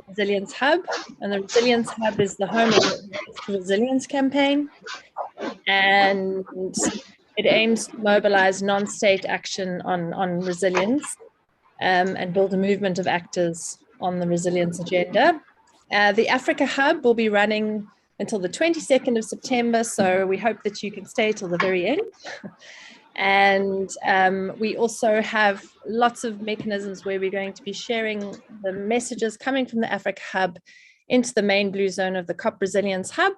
Resilience Hub, and the Resilience Hub is the home of the Resilience Campaign, and it aims to mobilize non-state action on resilience and build a movement of actors on the resilience agenda. The Africa Hub will be running until the 22nd of September, so we hope that you can stay till the very end. And we also have lots of mechanisms where we're going to be sharing the messages coming from the Africa Hub into the main blue zone of the COP Resilience Hub.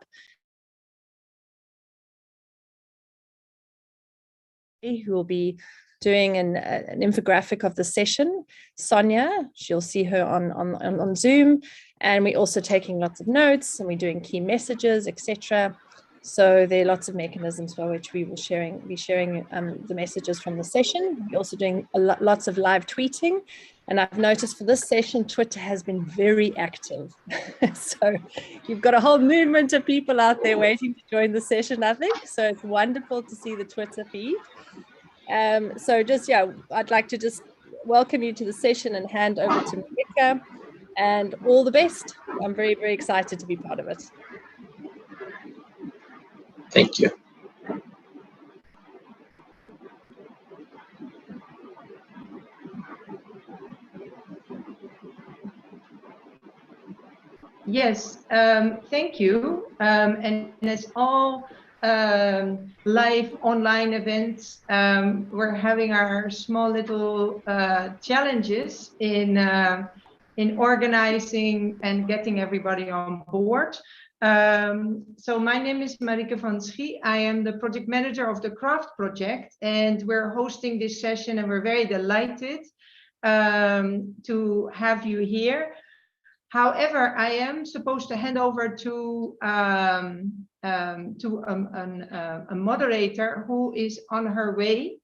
Who will be doing an infographic of the session, Sonia, she'll see her on Zoom, and we're also taking lots of notes and we're doing key messages, etc. So there are lots of mechanisms by which we will be sharing the messages from the session. We're also doing lots of live tweeting, and I've noticed for this session, Twitter has been very active. So you've got a whole movement of people out there waiting to join the session, I think. So it's wonderful to see the Twitter feed. So just, yeah, I'd like to just welcome you to the session and hand over to Marika, and all the best. I'm very, very excited to be part of it. Thank you. Yes, thank you. And as all live online events, we're having our small little challenges in organizing and getting everybody on board. So my name is Marike van Schie. I am the project manager of the CRAFT project, and we're hosting this session, and we're very delighted to have you here. However, I am supposed to hand over to a moderator who is on her way,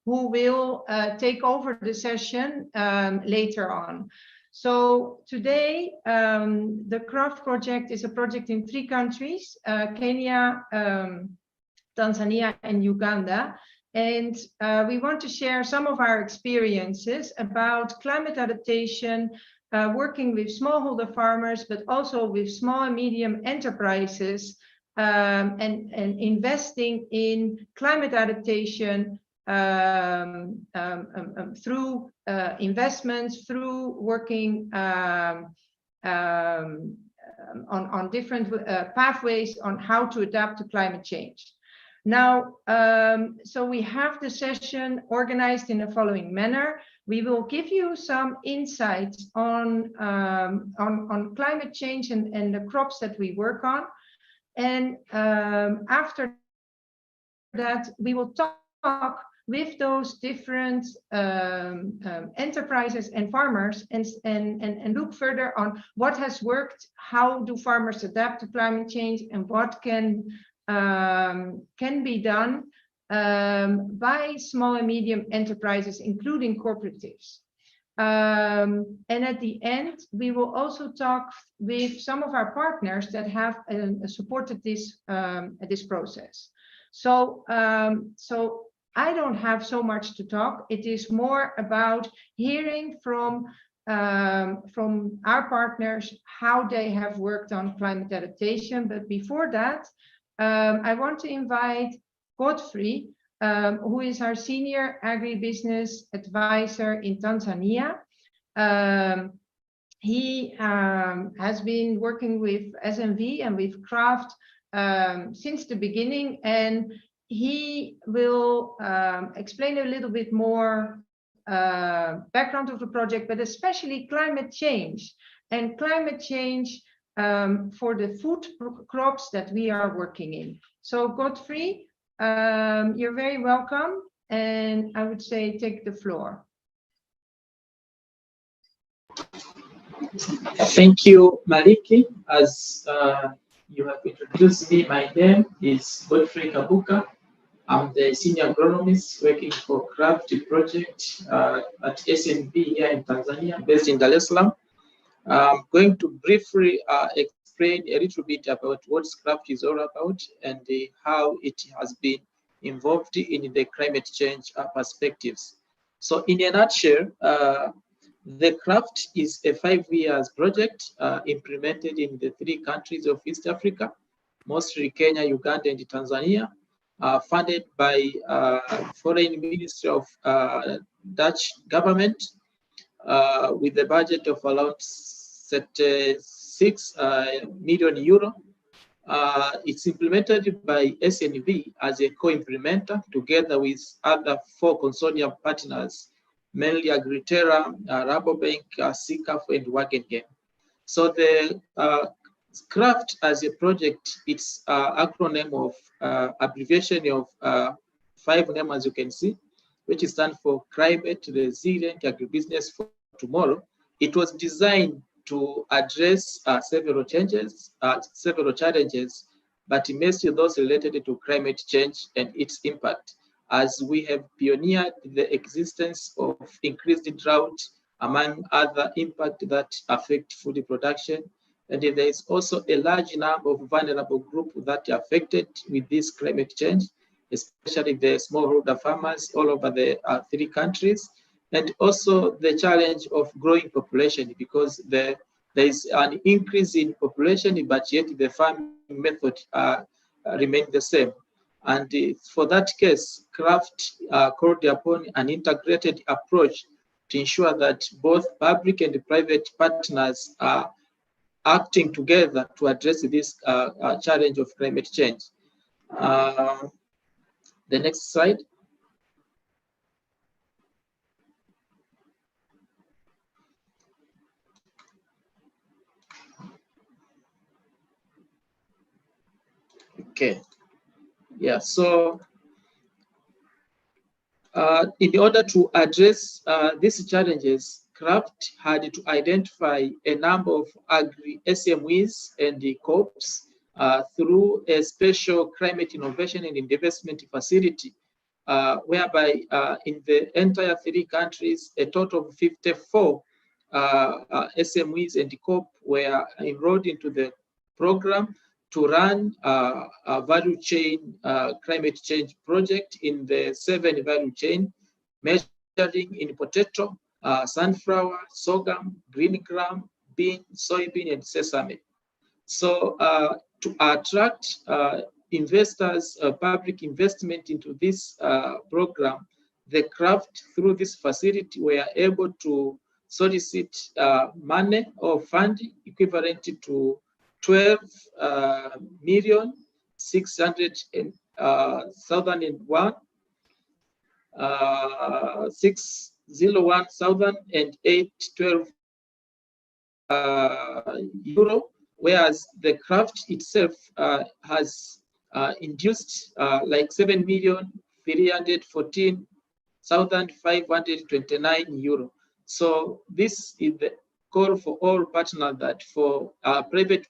who will take over the session later on. So today, the CRAFT project is a project in 3 countries, Kenya, Tanzania, and Uganda. And we want to share some of our experiences about climate adaptation, working with smallholder farmers, but also with small and medium enterprises, and investing in climate adaptation through investments, through working on different pathways on how to adapt to climate change. Now, so we have the session organized in the following manner. We will give you some insights on climate change and the crops that we work on. And after that, we will talk with those different enterprises and farmers and look further on what has worked, how do farmers adapt to climate change, and what can be done by small and medium enterprises, including cooperatives. And at the end, we will also talk with some of our partners that have supported this process. So, so I don't have so much to talk. It is more about hearing from our partners how they have worked on climate adaptation. But before that, I want to invite Godfrey, who is our senior agribusiness advisor in Tanzania. He has been working with SNV and with CRAFT since the beginning, and he will explain a little bit more background of the project, but especially climate change and climate change for the food crops that we are working in. So Godfrey, you're very welcome, and I would say take the floor. Thank you, Marike. As you have introduced me, my name is Godfrey Kabuka. I'm the senior agronomist working for CRAFT project at SNV here in Tanzania, based in Dar es Salaam. I'm going to briefly explain a little bit about what CRAFT is all about and how it has been involved in the climate change perspectives. So in a nutshell, The CRAFT is a 5 years project implemented in the 3 countries of East Africa, mostly Kenya, Uganda, and Tanzania, funded by Foreign Ministry of Dutch government with a budget of around 36 million euro. It's implemented by SNV as a co-implementer together with other 4 consortium partners, mainly Agritera, Rabobank, SICAF, and Wageningen. So the CRAFT as a project, it's acronym of abbreviation of 5 names, as you can see, which stands for Climate Resilient Agribusiness for Tomorrow. It was designed to address several challenges, but mostly those related to climate change and its impact, as we have pioneered the existence of increased drought, among other impacts that affect food production. And there is also a large number of vulnerable groups that are affected with this climate change, especially the smallholder farmers all over the 3 countries. And also the challenge of growing population, because there is an increase in population, but yet the farming method remain the same. And for that case, CRAFT called upon an integrated approach to ensure that both public and private partners are acting together to address this challenge of climate change. The next slide. Okay. Yeah, so in order to address these challenges, CRAFT had to identify a number of agri-SMEs and the COPs through a special climate innovation and investment facility, whereby in the entire 3 countries, a total of 54 SMEs and the COP were enrolled into the program to run a value chain climate change project in the 7 value chain, measuring in potato, sunflower, sorghum, green gram, bean, soybean, and sesame. So to attract investors, public investment into this program, the CRAFT through this facility were able to solicit money or funding equivalent to 12,600,001 601,812 euro, whereas the CRAFT itself has induced like 7,314,529 euro. So this is the call for all partners that for private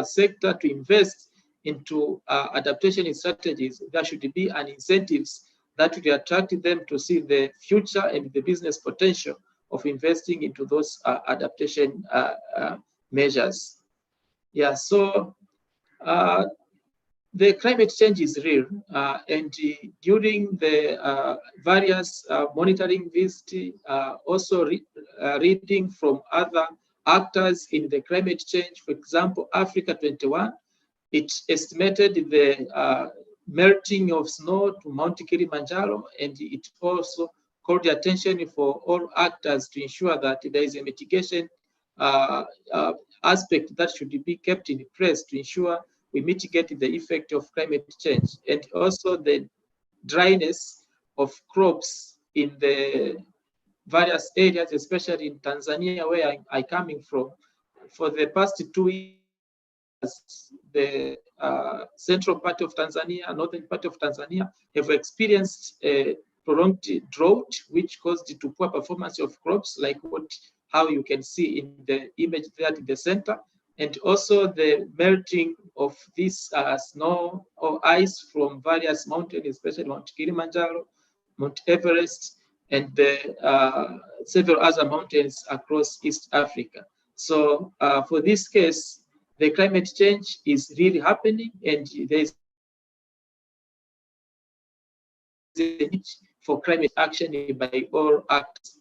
sector to invest into adaptation strategies, there should be an incentives that will attract them to see the future and the business potential of investing into those adaptation measures. Yeah, so the climate change is real, and during the various monitoring visits, also reading from other actors in the climate change, for example, Africa 21, it estimated the melting of snow to Mount Kilimanjaro, and it also called the attention for all actors to ensure that there is a mitigation aspect that should be kept in place to ensure we mitigate the effect of climate change, and also the dryness of crops in the various areas, especially in Tanzania, where I'm coming from. For the past 2 years, the central part of Tanzania, northern part of Tanzania, have experienced a prolonged drought, which caused to poor performance of crops, like how you can see in the image there at the center, and also the melting of this snow or ice from various mountains, especially Mount Kilimanjaro, Mount Everest, and the several other mountains across East Africa. So for this case, the climate change is really happening, and there is a need for climate action by all actors.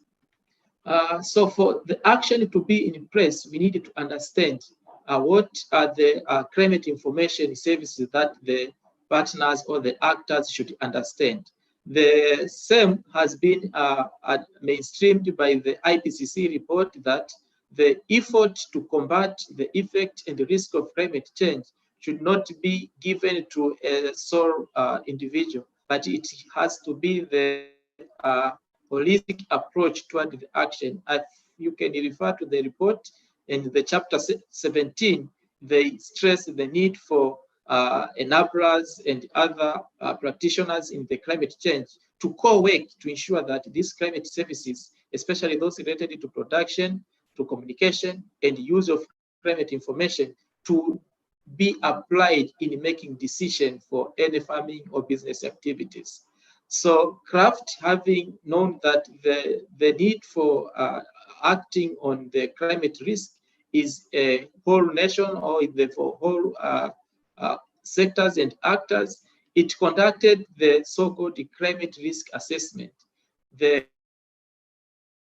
So for the action to be in place, we need to understand what are the climate information services that the partners or the actors should understand. The same has been mainstreamed by the IPCC report that the effort to combat the effect and the risk of climate change should not be given to a sole individual, but it has to be the holistic approach toward the action. You can refer to the report in the chapter 17, they stress the need for enablers and other practitioners in the climate change to co-work to ensure that these climate services, especially those related to production, to communication, and use of climate information, to be applied in making decisions for any farming or business activities. So Kraft, having known that the need for acting on the climate risk is a whole nation or for whole sectors and actors, it conducted the so-called climate risk assessment. The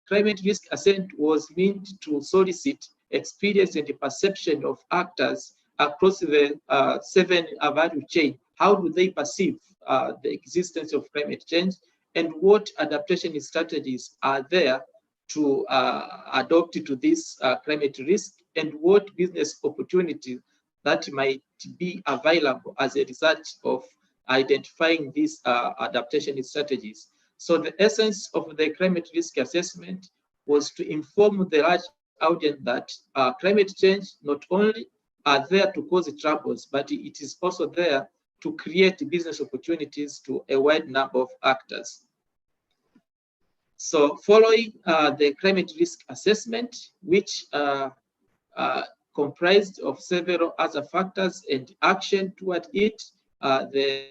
climate risk assessment was meant to solicit experience and the perception of actors across the 7 value chain. How do they perceive the existence of climate change, and what adaptation strategies are there to adopt to this climate risk, and what business opportunities that might be available as a result of identifying these adaptation strategies. So the essence of the climate risk assessment was to inform the large audience that climate change not only are there to cause troubles, but it is also there to create business opportunities to a wide number of actors. So following the climate risk assessment, which comprised of several other factors and action toward it, the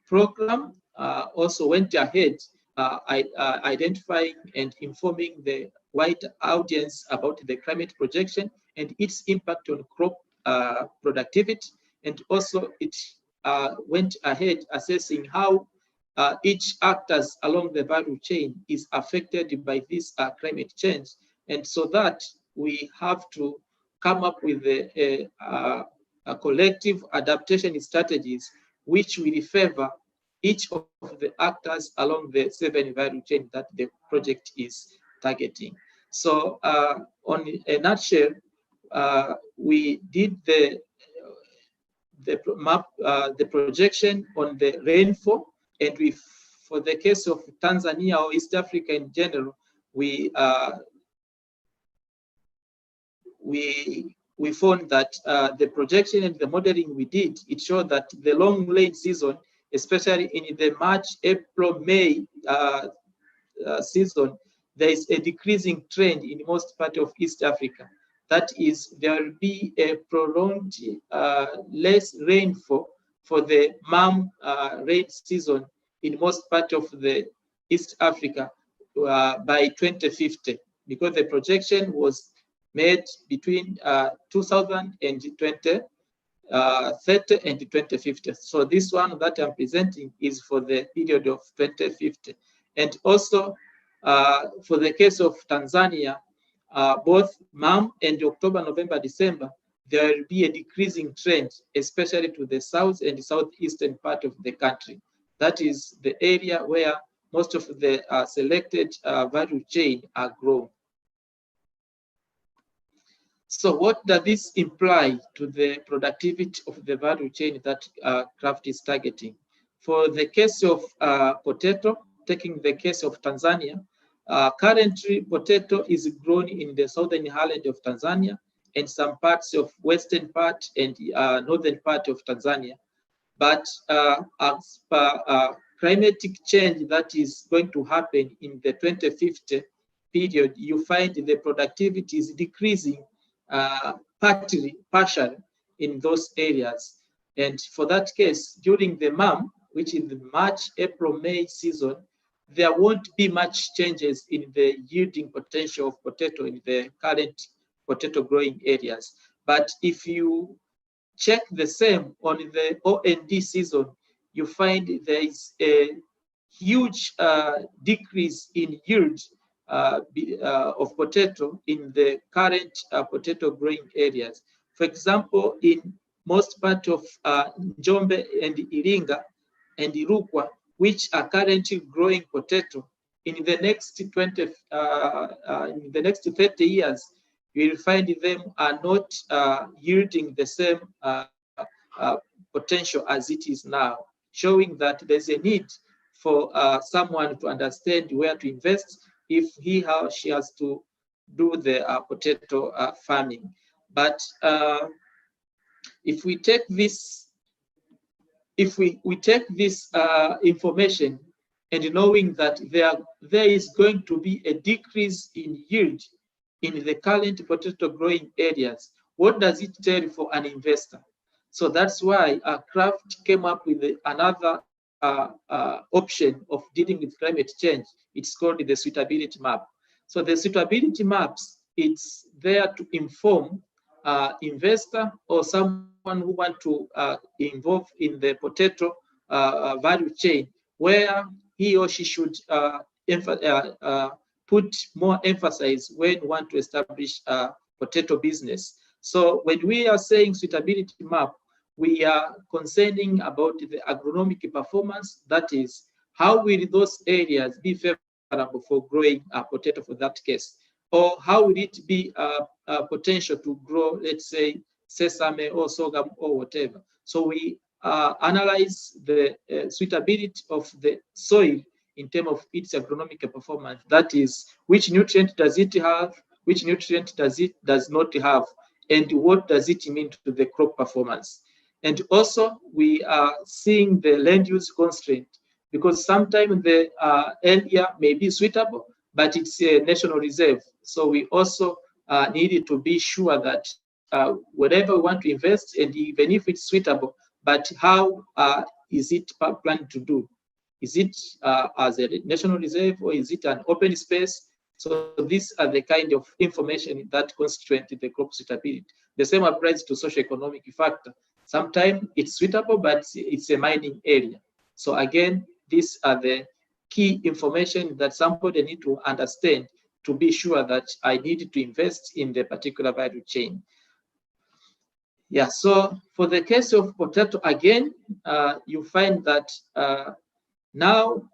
program also went ahead identifying and informing the wide audience about the climate projection and its impact on crop productivity, and also it went ahead assessing how each actors along the value chain is affected by this climate change, and so that we have to come up with a collective adaptation strategies which will favor each of the actors along the 7 value chain that the project is targeting. So on a nutshell, we did the map, the projection on the rainfall, and for the case of Tanzania or East Africa in general, we found that the projection and the modeling we did, it showed that the long rain season, especially in the March, April, May season, there is a decreasing trend in most part of East Africa. That is, there will be a prolonged less rainfall for the rain season in most part of the East Africa by 2050, because the projection was made between 2020, 30 and 2050. So this one that I'm presenting is for the period of 2050. And also for the case of Tanzania, both MAM and October, November, December, there will be a decreasing trend, especially to the south and southeastern part of the country. That is the area where most of the selected value chain are grown. So what does this imply to the productivity of the value chain that Kraft is targeting? For the case of potato, taking the case of Tanzania, currently potato is grown in the southern highland of Tanzania and some parts of western part and northern part of Tanzania. But as per climatic change that is going to happen in the 2050 period, you find the productivity is decreasing partially in those areas. And for that case, during the MAM, which is the March, April, May season, there won't be much changes in the yielding potential of potato in the current potato growing areas. But if you check the same on the OND season, you find there is a huge decrease in yield of potato in the current potato growing areas. For example, in most part of Njombe and Iringa and Rukwa, which are currently growing potato, in the next 30 years, you will find them are not yielding the same potential as it is now, showing that there's a need for someone to understand where to invest if he or she has to do the potato farming. But if we take this, information and knowing that there is going to be a decrease in yield in the current potato growing areas, what does it tell for an investor? So that's why Kraft came up with another option of dealing with climate change. It's called the suitability map. So the suitability maps, it's there to inform investor or someone who want to involve in the potato value chain, where he or she should put more emphasis when want to establish a potato business. So when we are saying suitability map, we are concerning about the agronomic performance. That is, how will those areas be favorable for growing a potato for that case? Or how will it be a potential to grow, let's say, sesame or sorghum or whatever? So we analyze the suitability of the soil in terms of its agronomic performance. That is, which nutrient does it have, which nutrient does not have, and what does it mean to the crop performance. And also, we are seeing the land use constraint, because sometimes the area may be suitable, but it's a national reserve. So we also needed to be sure that whatever we want to invest, and even if it's suitable, but how is it planned to do? Is it as a national reserve, or is it an open space? So these are the kind of information that constitute the crop suitability. The same applies to socioeconomic factor. Sometimes it's suitable, but it's a mining area. So again, these are the key information that somebody need to understand to be sure that I need to invest in the particular value chain. Yeah, so for the case of potato, again, you find that now,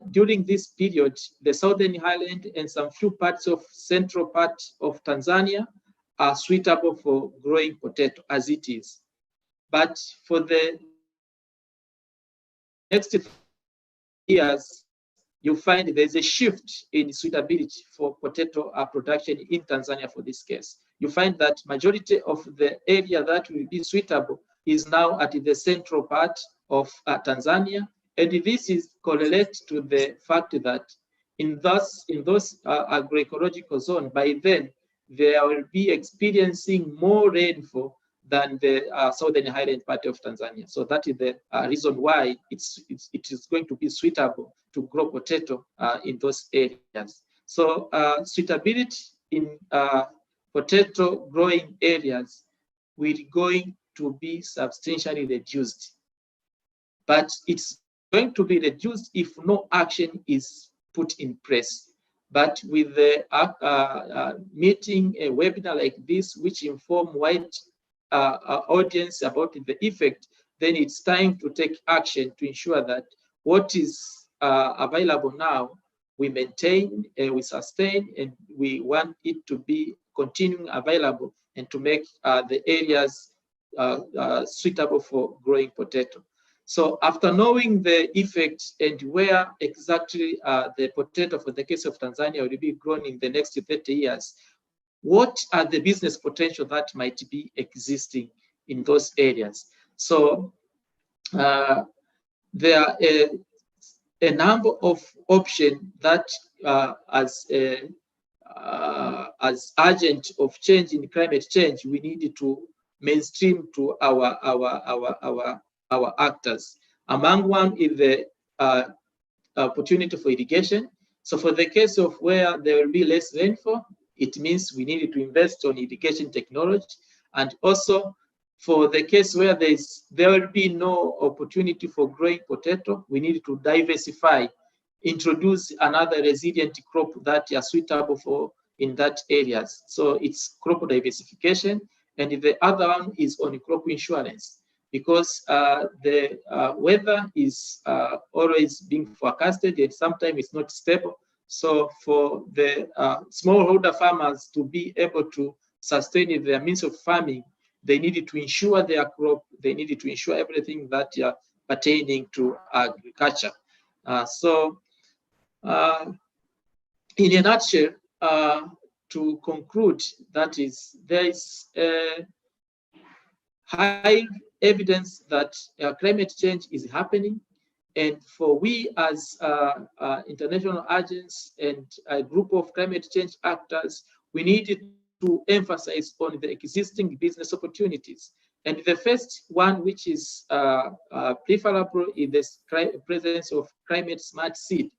during this period, the Southern Highland and some few parts of central part of Tanzania are suitable for growing potato as it is. But for the next years, you find there's a shift in suitability for potato production in Tanzania for this case. You find that majority of the area that will be suitable is now at the central part of Tanzania. And this is correlated to the fact that in those agroecological zones, by then, they will be experiencing more rainfall than the Southern Highland part of Tanzania. So that is the reason why it is going to be suitable to grow potato in those areas. So suitability in potato growing areas will going to be substantially reduced. But it's going to be reduced if no action is put in place. But with the meeting, a webinar like this, which inform wide audience about the effect, then it's time to take action to ensure that what is available now, we maintain, we sustain, and we want it to be continuing available and to make the areas suitable for growing potato. So after knowing the effect and where exactly the potato for the case of Tanzania will be grown in the next 30 years, what are the business potential that might be existing in those areas? So there are a number of options that as agent of change in climate change, we need to mainstream to our actors. Among one is the opportunity for irrigation. So for the case of where there will be less rainfall, it means we need to invest on irrigation technology. And also For the case where there will be no opportunity for growing potato, we need to diversify, introduce another resilient crop that are suitable for in that areas. So it's crop diversification, and the other one is on crop insurance, because the weather is always being forecasted and sometimes it's not stable. So for the smallholder farmers to be able to sustain their means of farming, they needed to insure their crop, they needed to insure everything that are pertaining to agriculture. In a nutshell, to conclude, that is, there is high evidence that climate change is happening, and for we as international agents and a group of climate change actors, we need to emphasize on the existing business opportunities. And the first one, which is preferable, is the presence of climate smart seed.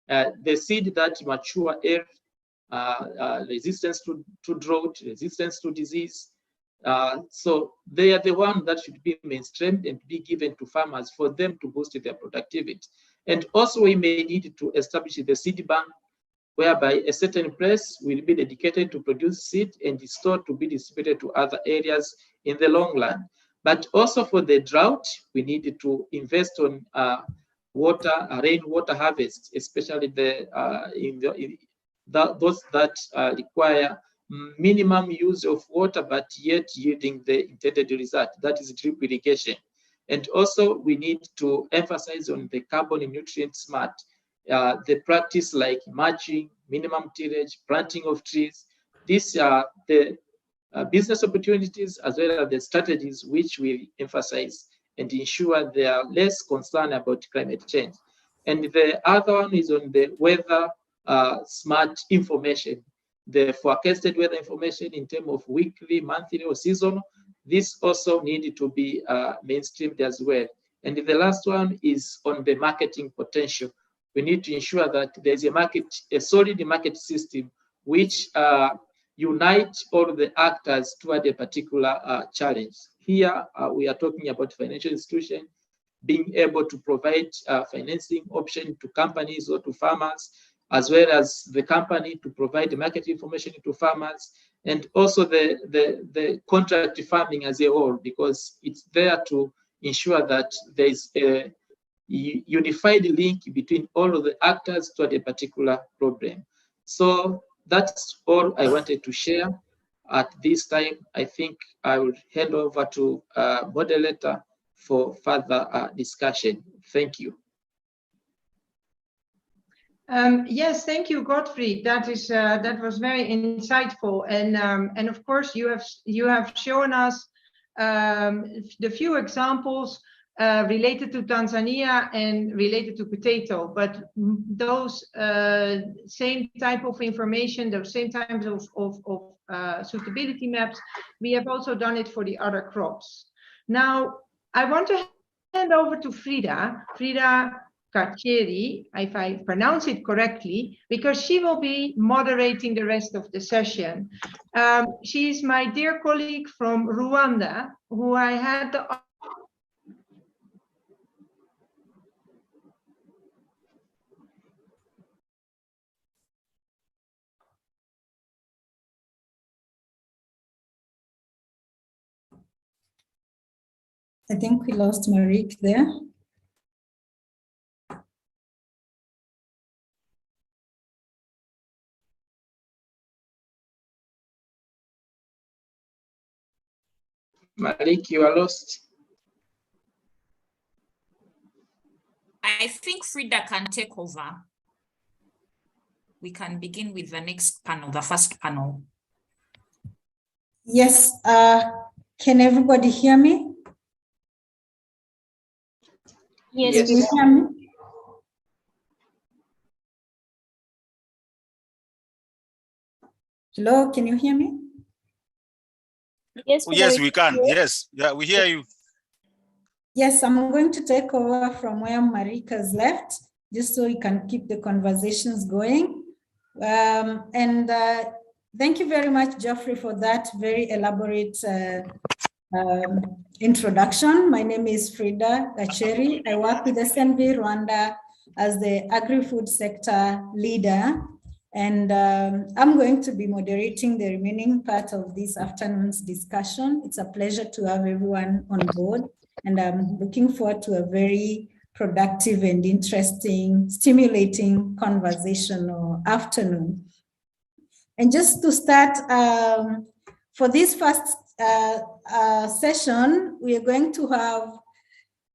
The seed that mature air, resistance to drought, resistance to disease. So they are the one that should be mainstreamed and be given to farmers for them to boost their productivity. And also we may need to establish the seed bank, whereby a certain place will be dedicated to produce seed and is stored to be distributed to other areas in the long run. But also for the drought, we need to invest on rainwater harvest, especially those that require minimum use of water, but yet yielding the intended result, that is drip irrigation. And also we need to emphasize on the carbon and nutrient smart, the practice like mulching, minimum tillage, planting of trees. These are the business opportunities as well as the strategies which will emphasize and ensure they are less concerned about climate change. And the other one is on the weather smart information, the forecasted weather information in terms of weekly, monthly, or seasonal. This also needed to be mainstreamed as well. And the last one is on the marketing potential. We need to ensure that there's a solid market system which unite all the actors toward a particular challenge. Here we are talking about financial institutions being able to provide financing option to companies or to farmers, as well as the company to provide market information to farmers, and also the contract farming as a whole, because it's there to ensure that there is a unified link between all of the actors to a particular problem. So that's all I wanted to share. At this time, I think I will hand over to moderator for further discussion. Thank you. Yes, thank you, Godfrey. That was very insightful, and of course you have shown us the few examples related to Tanzania and related to potato, but those same type of information, those same types of suitability maps, we have also done it for the other crops. Now I want to hand over to Frida Kacheri, if I pronounce it correctly, because she will be moderating the rest of the session. She's my dear colleague from Rwanda, who I had the I think we lost Marique there. Marique, you are lost. I think Frida can take over. We can begin with the next panel, the first panel. Yes, can everybody hear me? Yes. Can you hear me? Hello, can you hear me? Yes, yes, we can. Yes, yeah, we hear you. Yes, I'm going to take over from where Marika's left, just so we can keep the conversations going. Thank you very much, Geoffrey, for that very elaborate introduction. My name is Frida Gacheri. I work with SNV Rwanda as the agri-food sector leader. And I'm going to be moderating the remaining part of this afternoon's discussion. It's a pleasure to have everyone on board. And I'm looking forward to a very productive and interesting, stimulating conversational afternoon. And just to start, for this first session, we are going to have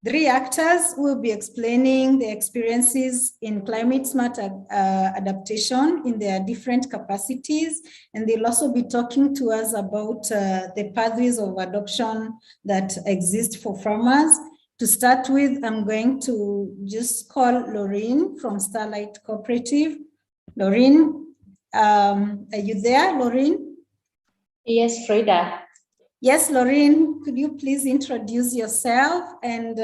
3 actors who will be explaining the experiences in climate smart adaptation in their different capacities. And they'll also be talking to us about the pathways of adoption that exist for farmers. To start with, I'm going to just call Laureen from Starlight Cooperative. Laureen, are you there, Laureen? Yes, Frida. Yes, Laureen, could you please introduce yourself? And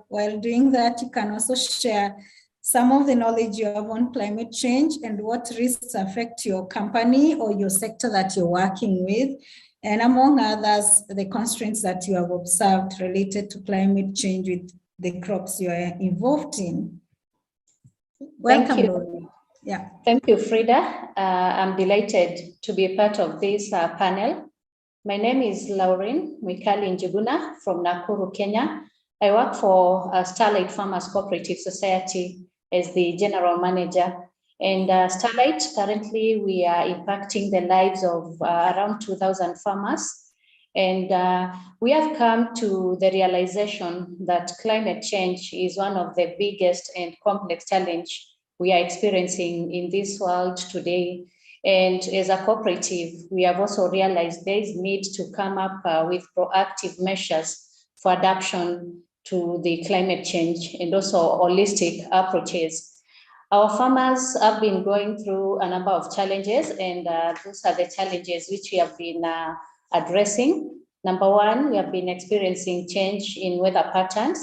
while doing that, you can also share some of the knowledge you have on climate change and what risks affect your company or your sector that you're working with. And among others, the constraints that you have observed related to climate change with the crops you are involved in. Welcome, Laureen. Yeah. Thank you, Frida. I'm delighted to be a part of this panel. My name is Laureen Mwikali Njuguna from Nakuru, Kenya. I work for Starlight Farmers Cooperative Society as the general manager. And Starlight, currently we are impacting the lives of around 2,000 farmers. And we have come to the realization that climate change is one of the biggest and complex challenges we are experiencing in this world today. And as a cooperative, we have also realized there is need to come up with proactive measures for adaptation to the climate change and also holistic approaches. Our farmers have been going through a number of challenges, and those are the challenges which we have been addressing. Number one, we have been experiencing change in weather patterns,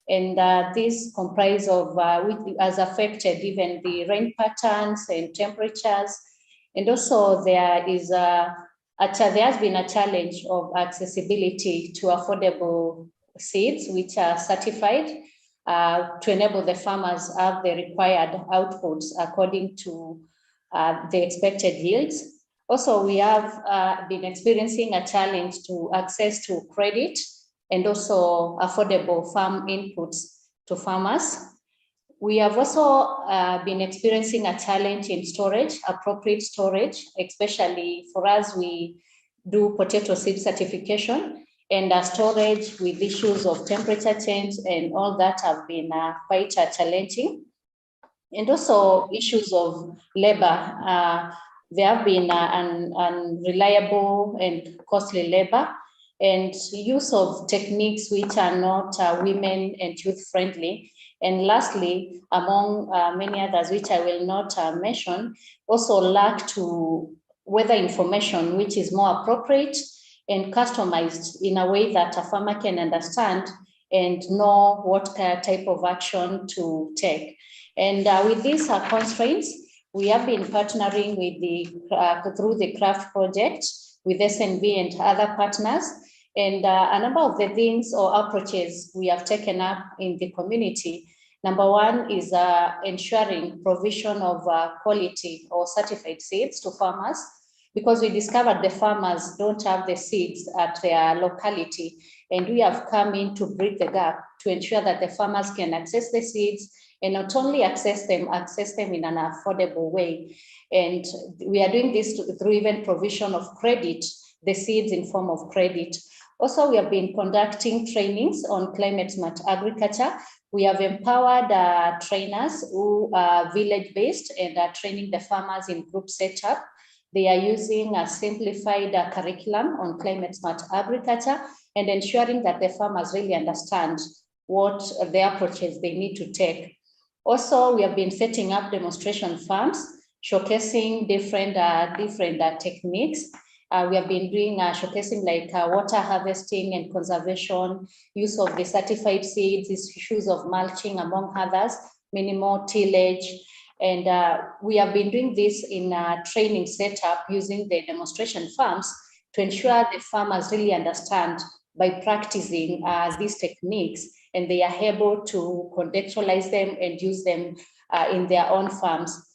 and this comprise of which has affected even the rain patterns and temperatures. And also there has been a challenge of accessibility to affordable seeds, which are certified to enable the farmers have the required outputs according to the expected yields. Also, we have been experiencing a challenge to access to credit and also affordable farm inputs to farmers. We have also been experiencing a challenge in storage, appropriate storage, especially for us, we do potato seed certification, and storage with issues of temperature change and all that have been quite challenging. And also issues of labor. There have been unreliable and costly labor and use of techniques which are not women and youth friendly. And lastly, among many others, which I will not mention, also lack to weather information, which is more appropriate and customized in a way that a farmer can understand and know what type of action to take. And with these constraints, we have been partnering with through the CRAFT project with SNV and other partners. And a number of the things or approaches we have taken up in the community. Number one is ensuring provision of quality or certified seeds to farmers, because we discovered the farmers don't have the seeds at their locality. And we have come in to bridge the gap to ensure that the farmers can access the seeds and not only access them in an affordable way. And we are doing this through even provision of credit, the seeds in form of credit. Also, we have been conducting trainings on climate smart agriculture. We have empowered trainers who are village-based and are training the farmers in group setup. They are using a simplified curriculum on climate smart agriculture and ensuring that the farmers really understand what the approaches they need to take. Also, we have been setting up demonstration farms, showcasing different techniques. We have been doing showcasing like water harvesting and conservation, use of the certified seeds, issues of mulching, among others, minimal tillage. And we have been doing this in a training setup using the demonstration farms to ensure the farmers really understand by practicing these techniques, and they are able to contextualize them and use them in their own farms.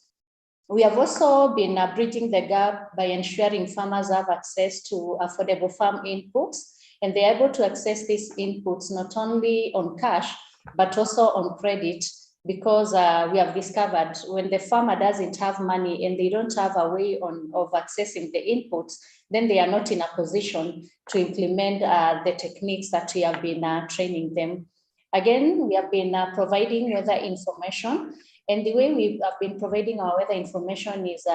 We have also been bridging the gap by ensuring farmers have access to affordable farm inputs, and they're able to access these inputs not only on cash, but also on credit, because we have discovered when the farmer doesn't have money and they don't have a way of accessing the inputs, then they are not in a position to implement the techniques that we have been training them. Again, we have been providing weather information, and the way we have been providing our weather information is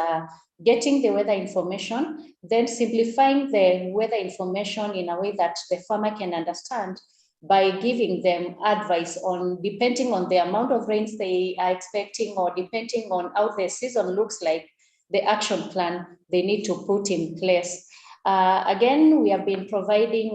getting the weather information, then simplifying the weather information in a way that the farmer can understand by giving them advice on, depending on the amount of rains they are expecting, or depending on how the season looks like, the action plan they need to put in place. Again, we have been providing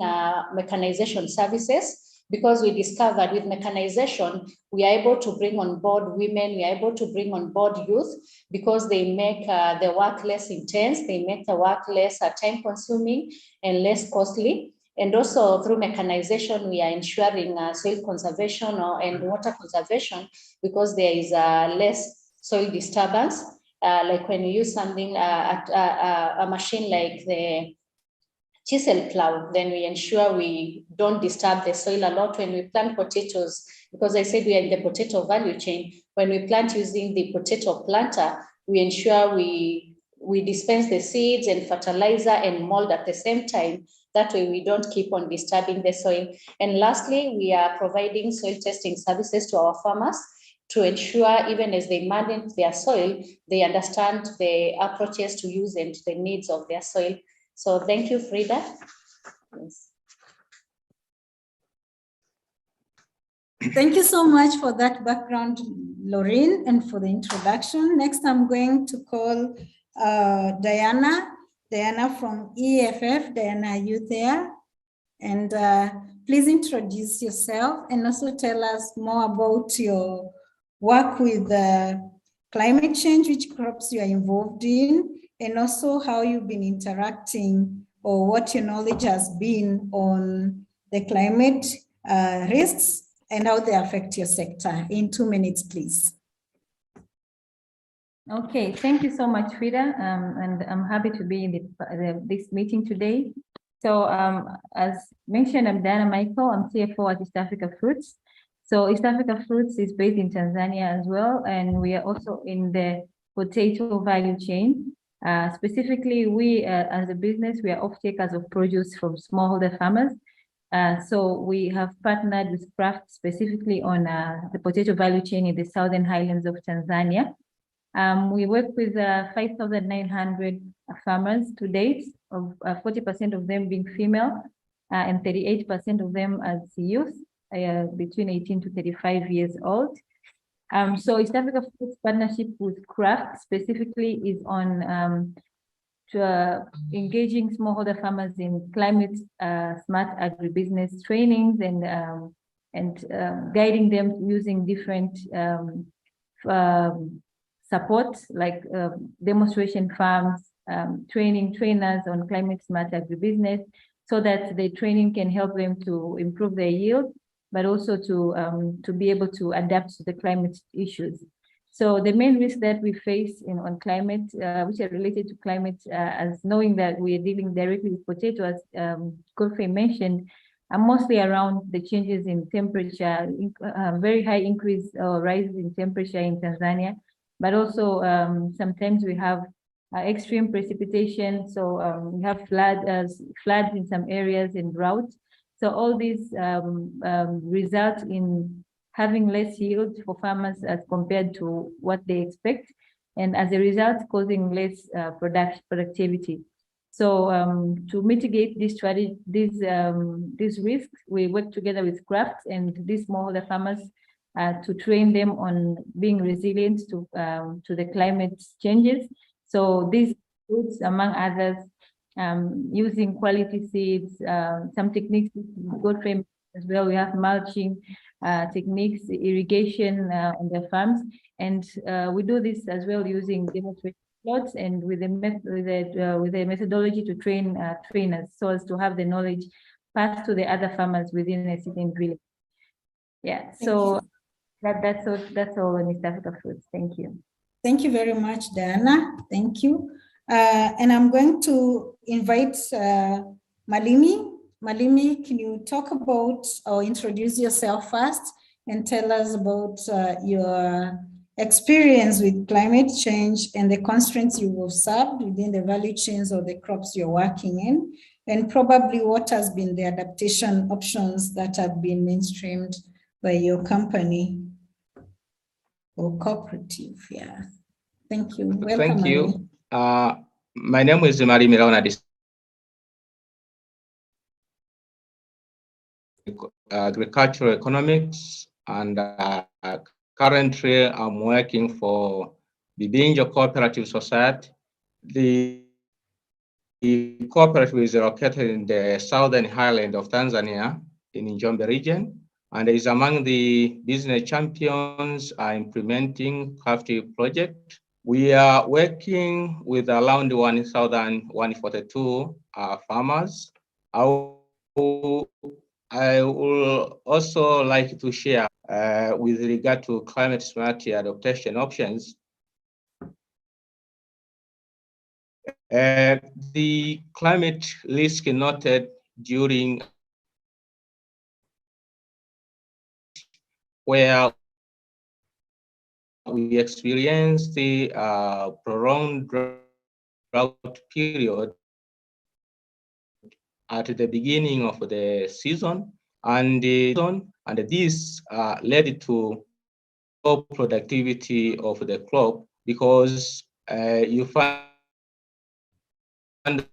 mechanization services, because we discovered with mechanization, we are able to bring on board women, we are able to bring on board youth, because they make the work less intense, they make the work less time consuming and less costly. And also through mechanization, we are ensuring soil conservation and water conservation, because there is less soil disturbance. Like when you use something, a machine like the chisel plow, then we ensure we don't disturb the soil a lot. When we plant potatoes, because I said we are in the potato value chain, when we plant using the potato planter, we ensure we dispense the seeds and fertilizer and mold at the same time. That way we don't keep on disturbing the soil. And lastly, we are providing soil testing services to our farmers to ensure even as they manage their soil, they understand the approaches to use and the needs of their soil. So thank you, Frida. Yes. Thank you so much for that background, Laureen, and for the introduction. Next, I'm going to call Diana. Diana from EFF. Diana, are you there? And please introduce yourself and also tell us more about your work with climate change, which crops you are involved in, and also how you've been interacting or what your knowledge has been on the climate risks and how they affect your sector. In 2 minutes, please. Okay, thank you so much, Frida, and I'm happy to be in this meeting today. So as mentioned, I'm Diana Michael, I'm CFO at East Africa Fruits. So East Africa Fruits is based in Tanzania as well, and we are also in the potato value chain. Specifically, we as a business, we are off-takers of produce from smallholder farmers. So we have partnered with Kraft specifically on the potato value chain in the southern highlands of Tanzania. We work with 5,900 farmers to date, of 40% of them being female, and 38% of them as youth, between 18 to 35 years old. So East Africa Fruits partnership with Kraft specifically is on engaging smallholder farmers in climate smart agribusiness trainings and guiding them using different support like demonstration farms, training trainers on climate smart agribusiness, so that the training can help them to improve their yield, but also to be able to adapt to the climate issues. So the main risks that we face on climate, which are related to climate, as knowing that we are dealing directly with potato, as Godfrey mentioned, are mostly around the changes in temperature, very high increase or rise in temperature in Tanzania, but also sometimes we have extreme precipitation. So we have floods in some areas and drought. So all these result in having less yield for farmers as compared to what they expect, and as a result, causing less productivity. So to mitigate these risks, we work together with Kraft and these smallholder farmers to train them on being resilient to the climate changes. So these includes, among others, using quality seeds, some techniques Godfrey as well. We have mulching techniques, irrigation on the farms, and we do this as well using demonstration plots and with a methodology to train trainers, so as to have the knowledge pass to the other farmers within a certain village. Yeah, so that's all on East Africa Foods. Thank you. Thank you very much, Diana. Thank you. And I'm going to invite Malimi. Malimi, can you talk about or introduce yourself first and tell us about your experience with climate change and the constraints you've observed within the value chains or the crops you're working in, and probably what has been the adaptation options that have been mainstreamed by your company or cooperative. Yeah. Thank you. Welcome. Thank you. My name is Malimi Laona, agricultural economics, and currently I'm working for Bibinjo Cooperative Society. The cooperative is located in the southern highland of Tanzania in Njombe region, and is among the business champions implementing CRAFT project. We are working with around 1,142 farmers. I will also like to share with regard to climate smart adaptation options. The climate risk noted during where we experienced the prolonged drought period at the beginning of the season, and this led to low productivity of the crop, because you find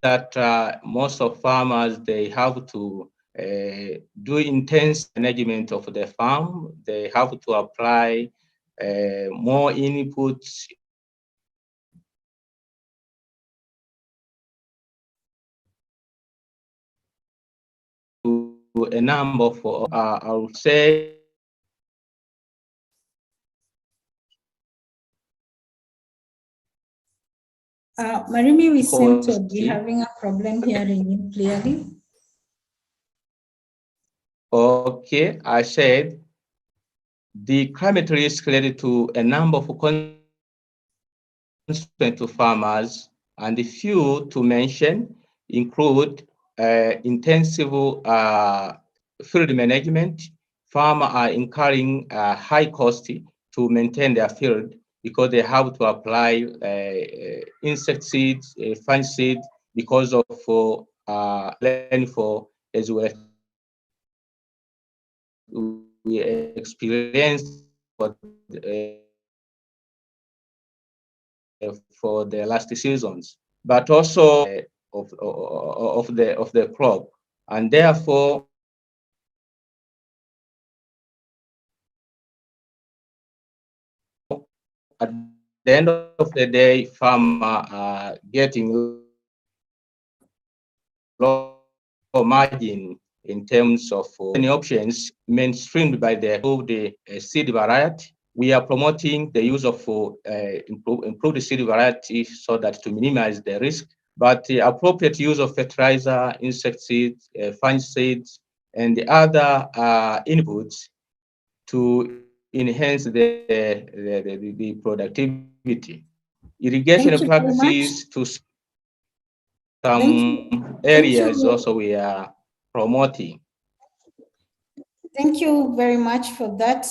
that most of farmers, they have to do intense management of the farm. They have to apply more inputs to a number of, I would say, Malimi, we seem to be having a problem hearing you clearly. Okay, I said the climate risk led to a number of constraints to farmers, and the few to mention include intensive field management. Farmers are incurring high cost to maintain their field because they have to apply insecticides, fungicides, because of rainfall, as well. We experienced for the last seasons, but also of the crop, and therefore at the end of the day, farmers are getting low margin in terms of any options mainstreamed by the seed variety. We are promoting the use of improved seed variety so that to minimize the risk, but the appropriate use of fertilizer, insecticides, fungicides, and the other inputs to enhance the productivity. Irrigation practices to some areas also we are promoting. Thank you very much for that,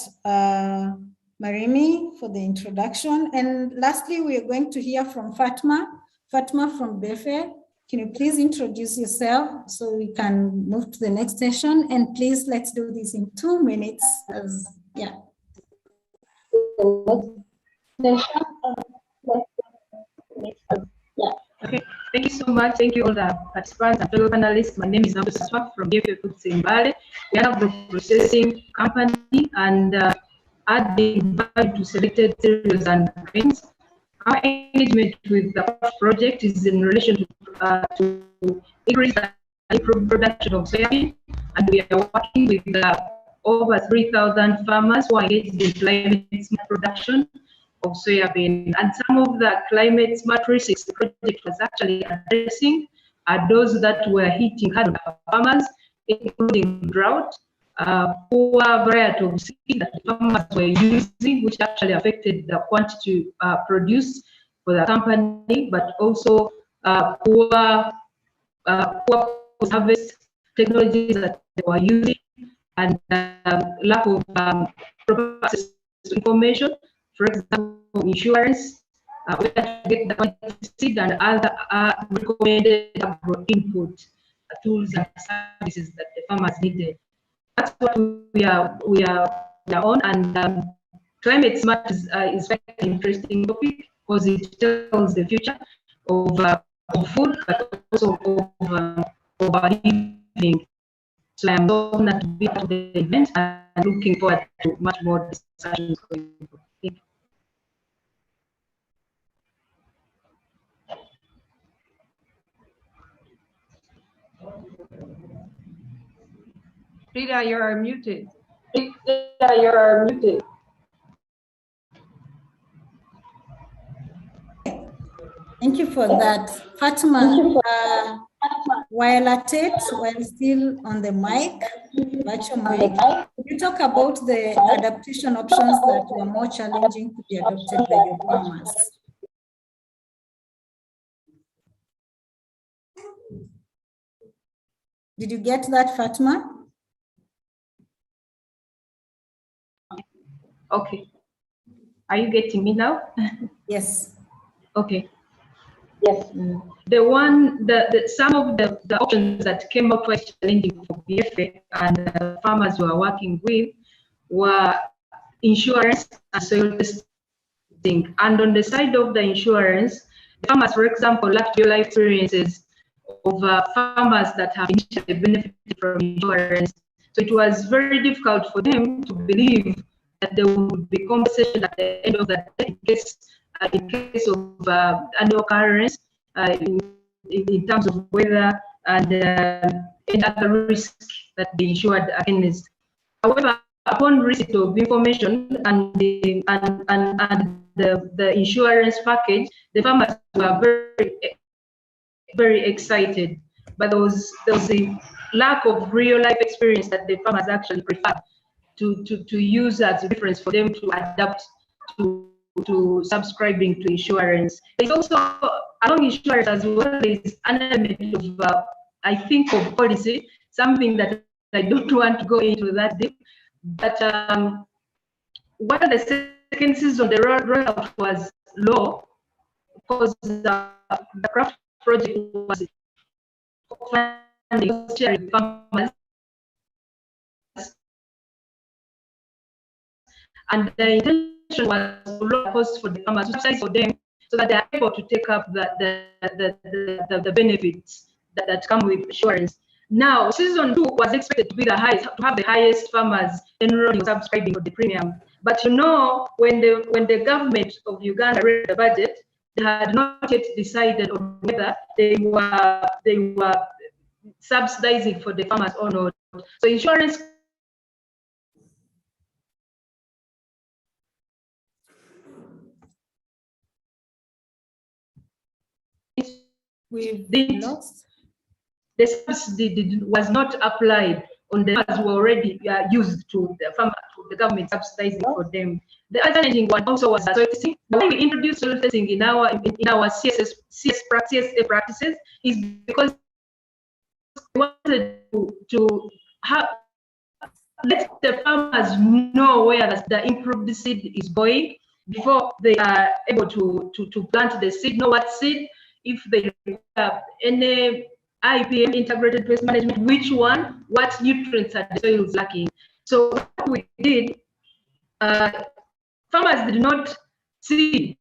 Malimi, for the introduction. And lastly, we are going to hear from Fatma. Fatma from BEFE. Can you please introduce yourself so we can move to the next session? And please, let's do this in 2 minutes. Yeah. Okay, thank you so much. Thank you all the participants and fellow panelists. My name is Nabu Saswa from BFA Foods in Mbale. We are a processing company and adding value to selected cereals and grains. Our engagement with the project is in relation to increase and improve production of soybean, and we are working with over 3,000 farmers who are engaged in climate smart production of soybean. And some of the climate smart risks the project was actually addressing are those that were hitting hard on farmers, including drought, poor variety of seed that the farmers were using, which actually affected the quantity produced for the company, but also poor harvest technologies that they were using, and lack of proper access to information, for example, insurance, where to get the quantity seed and other recommended agro input tools and services that the farmers needed. That's what we are on, and climate smart is an interesting topic because it tells the future of food, but also of our living. So I'm honored to be part of the event and looking forward to much more discussions going forward. Thank you. Frida, you are muted. Frida, you are muted. Thank you for that. Fatima, while at it, while still on the mic, virtual mic, could you talk about the adaptation options that were more challenging to be adopted by your farmers? Did you get that, Fatima? Okay. Are you getting me now? Yes. Okay. Yes. Some of the options that came out quite challenging for BFA and farmers who are working with were insurance and soil testing. And on the side of the insurance, the farmers, for example, lacked real life experiences of farmers that have initially benefited from insurance. So it was very difficult for them to believe that there would be compensation at the end of the day in case of annual occurrence in terms of weather and other risks that they insured against. However, upon receipt of information and the insurance package, the farmers were very excited, but there was a lack of real life experience that the farmers actually prefer to use as a reference for them to adapt to subscribing to insurance. There's also, along insurance as well, there's an element of, I think, of policy, something that I don't want to go into that deep. But one of the second season, the rollout was low because the craft project was funding sharing farmers. And the intention was to lower costs for the farmers, subsidize for them, so that they are able to take up the benefits that come with insurance. Now, season 2 was expected to be the highest, to have the highest farmers enrolling, subscribing for the premium. But you know, when the government of Uganda read the budget, they had not yet decided on whether they were subsidizing for the farmers or not. So insurance the subsidy was not applied on the farmers who already used to the government subsidizing for them. The other challenging one also was soil testing. When we introduced soil testing in our CSA practices is because we wanted to let the farmers know where the improved seed is going before they are able to plant the seed, know what seed, if they have any IPM, integrated pest management, which one, what nutrients are the soils lacking. So what we did, farmers did not see,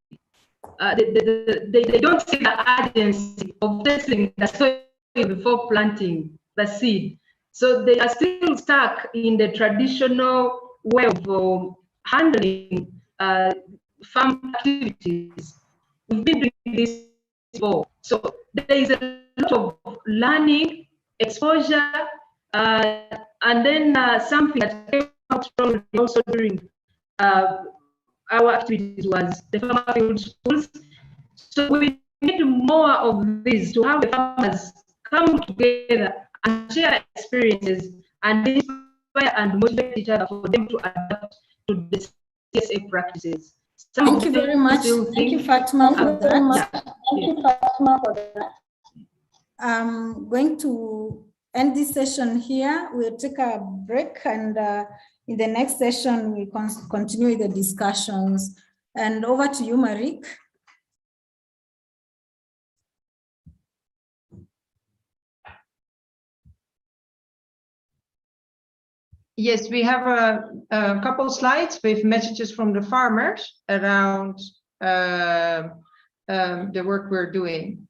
they don't see the urgency of testing the soil before planting the seed. So they are still stuck in the traditional way of handling farm activities. We've been doing this before. So there is a lot of learning, exposure, and then something that came out strongly also during our activities was the farmer field schools. So we need more of this to have the farmers come together and share experiences and inspire and motivate each other for them to adapt to the CSA practices. Thank you very much. Thank you, Fatima, for that. Thank you, Fatima, for that. I'm going to end this session here. We'll take a break, and in the next session, we continue with the discussions. And over to you, Marique. Yes, we have a couple slides with messages from the farmers around the work we're doing.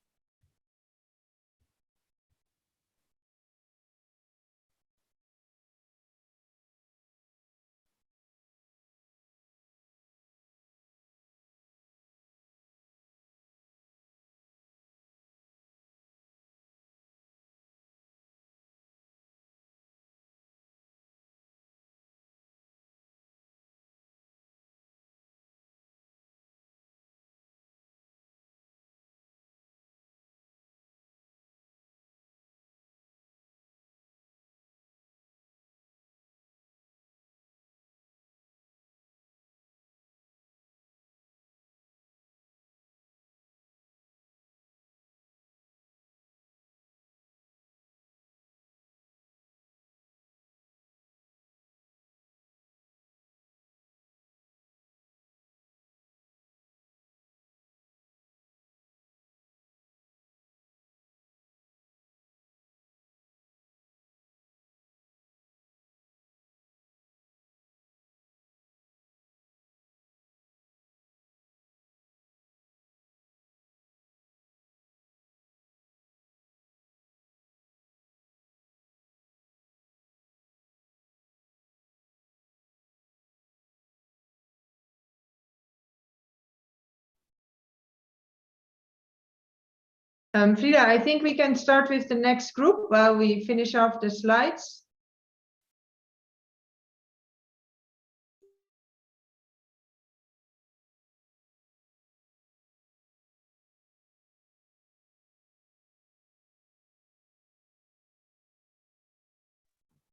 Frida, I think we can start with the next group while we finish off the slides.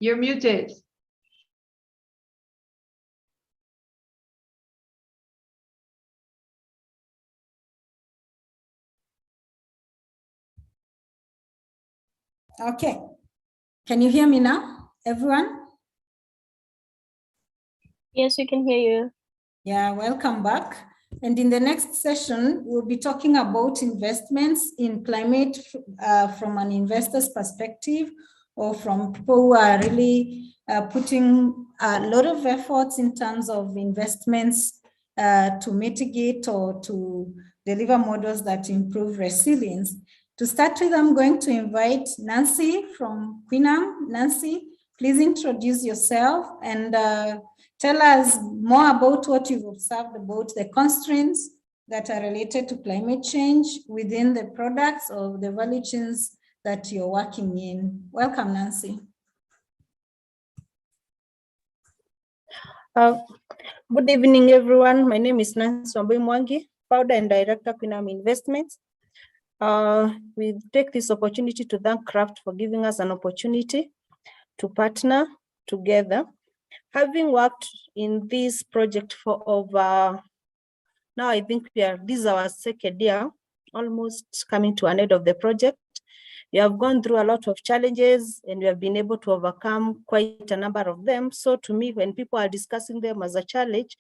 You're muted. Okay. Can you hear me now, everyone? Yes, we can hear you. Yeah, welcome back. And in the next session, we'll be talking about investments in climate from an investor's perspective, or from people who are really putting a lot of efforts in terms of investments to mitigate or to deliver models that improve resilience. To start with, I'm going to invite Nancy from Queenam. Nancy, please introduce yourself and tell us more about what you've observed about the constraints that are related to climate change within the products or the value chains that you're working in. Welcome, Nancy. Good evening, everyone. My name is Nancy Wambui Mwangi, founder and director, Queenam Investments. We take this opportunity to thank Kraft for giving us an opportunity to partner together. Having worked in this project for over, now I think this is our second year, almost coming to an end of the project. We have gone through a lot of challenges and we have been able to overcome quite a number of them. So to me, when people are discussing them as a challenge,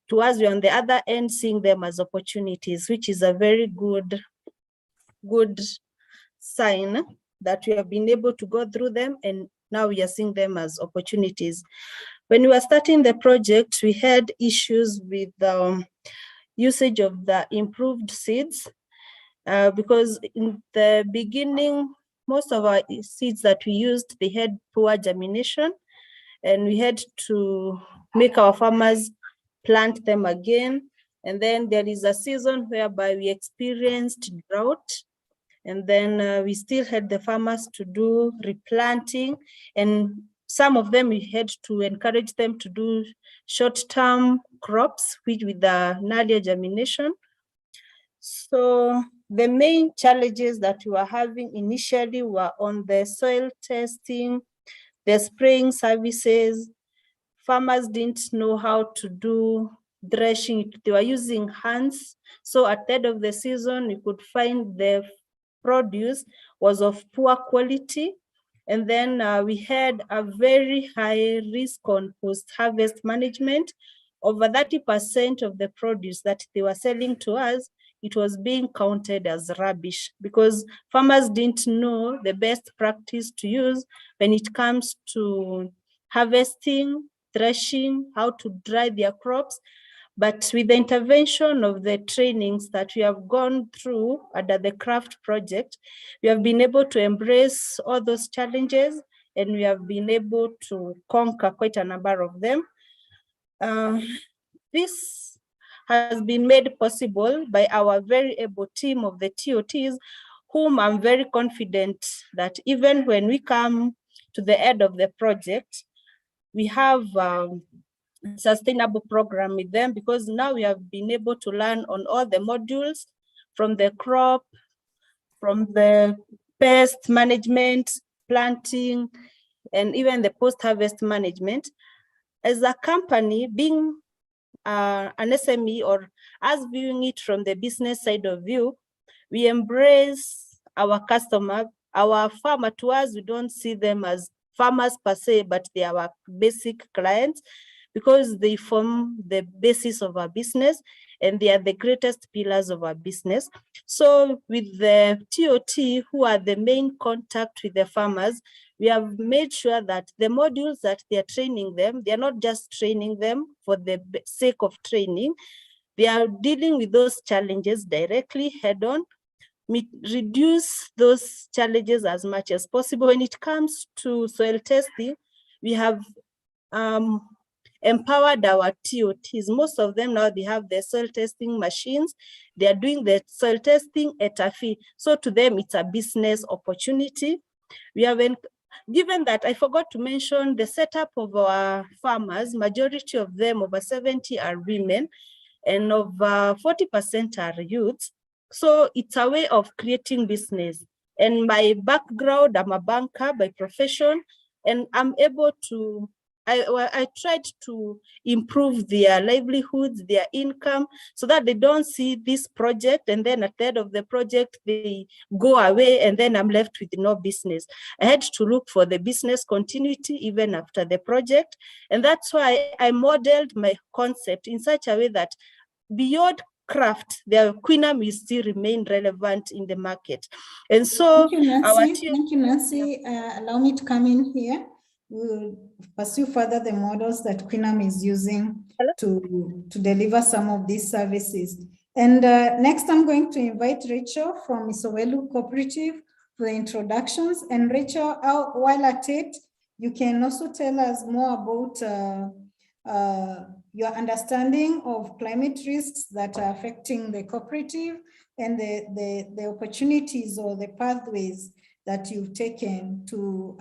to us, we're on the other end seeing them as opportunities, which is a very good sign that we have been able to go through them, and now we are seeing them as opportunities. When we were starting the project, we had issues with the usage of the improved seeds because in the beginning, most of our seeds that we used, they had poor germination, and we had to make our farmers plant them again. And then there is a season whereby we experienced drought, and then we still had the farmers to do replanting, and some of them we had to encourage them to do short-term crops, which with the earlier germination. So the main challenges that we were having initially were on the soil testing, the spraying services. Farmers didn't know how to do threshing. They were using hands. So at the end of the season, you could find the produce was of poor quality. And then we had a very high risk on post-harvest management. Over 30% of the produce that they were selling to us, it was being counted as rubbish because farmers didn't know the best practice to use when it comes to harvesting, threshing, how to dry their crops. But with the intervention of the trainings that we have gone through under the CRAFT project, we have been able to embrace all those challenges and we have been able to conquer quite a number of them. This has been made possible by our very able team of the TOTs, whom I'm very confident that even when we come to the end of the project, we have sustainable program with them because now we have been able to learn on all the modules from the crop, from the pest management, planting, and even the post-harvest management. As a company, being an SME or us viewing it from the business side of view, we embrace our customer, our farmer. To us, we don't see them as farmers per se, but they are our basic clients because they form the basis of our business and they are the greatest pillars of our business. So with the TOT, who are the main contact with the farmers, we have made sure that the modules that they are training them, they are not just training them for the sake of training. They are dealing with those challenges directly head on, reduce those challenges as much as possible. When it comes to soil testing, we have empowered our TOTs. Most of them now, they have their soil testing machines. They are doing the soil testing at a fee. So to them, it's a business opportunity. We have, given that I forgot to mention the setup of our farmers, majority of them, over 70 are women and over 40% are youths. So it's a way of creating business. And my background, I'm a banker by profession, and I'm able to, I tried to improve their livelihoods, their income, so that they don't see this project and then at the end of the project, they go away and then I'm left with no business. I had to look for the business continuity even after the project. And that's why I modeled my concept in such a way that beyond craft, the Queenam will still remain relevant in the market. And so thank you, Nancy. Allow me to come in here. We'll pursue further the models that Queenam is using to deliver some of these services. And next, I'm going to invite Rachel from Isowelu Cooperative for the introductions. And Rachel, while at it, you can also tell us more about your understanding of climate risks that are affecting the cooperative and the opportunities or the pathways that you've taken to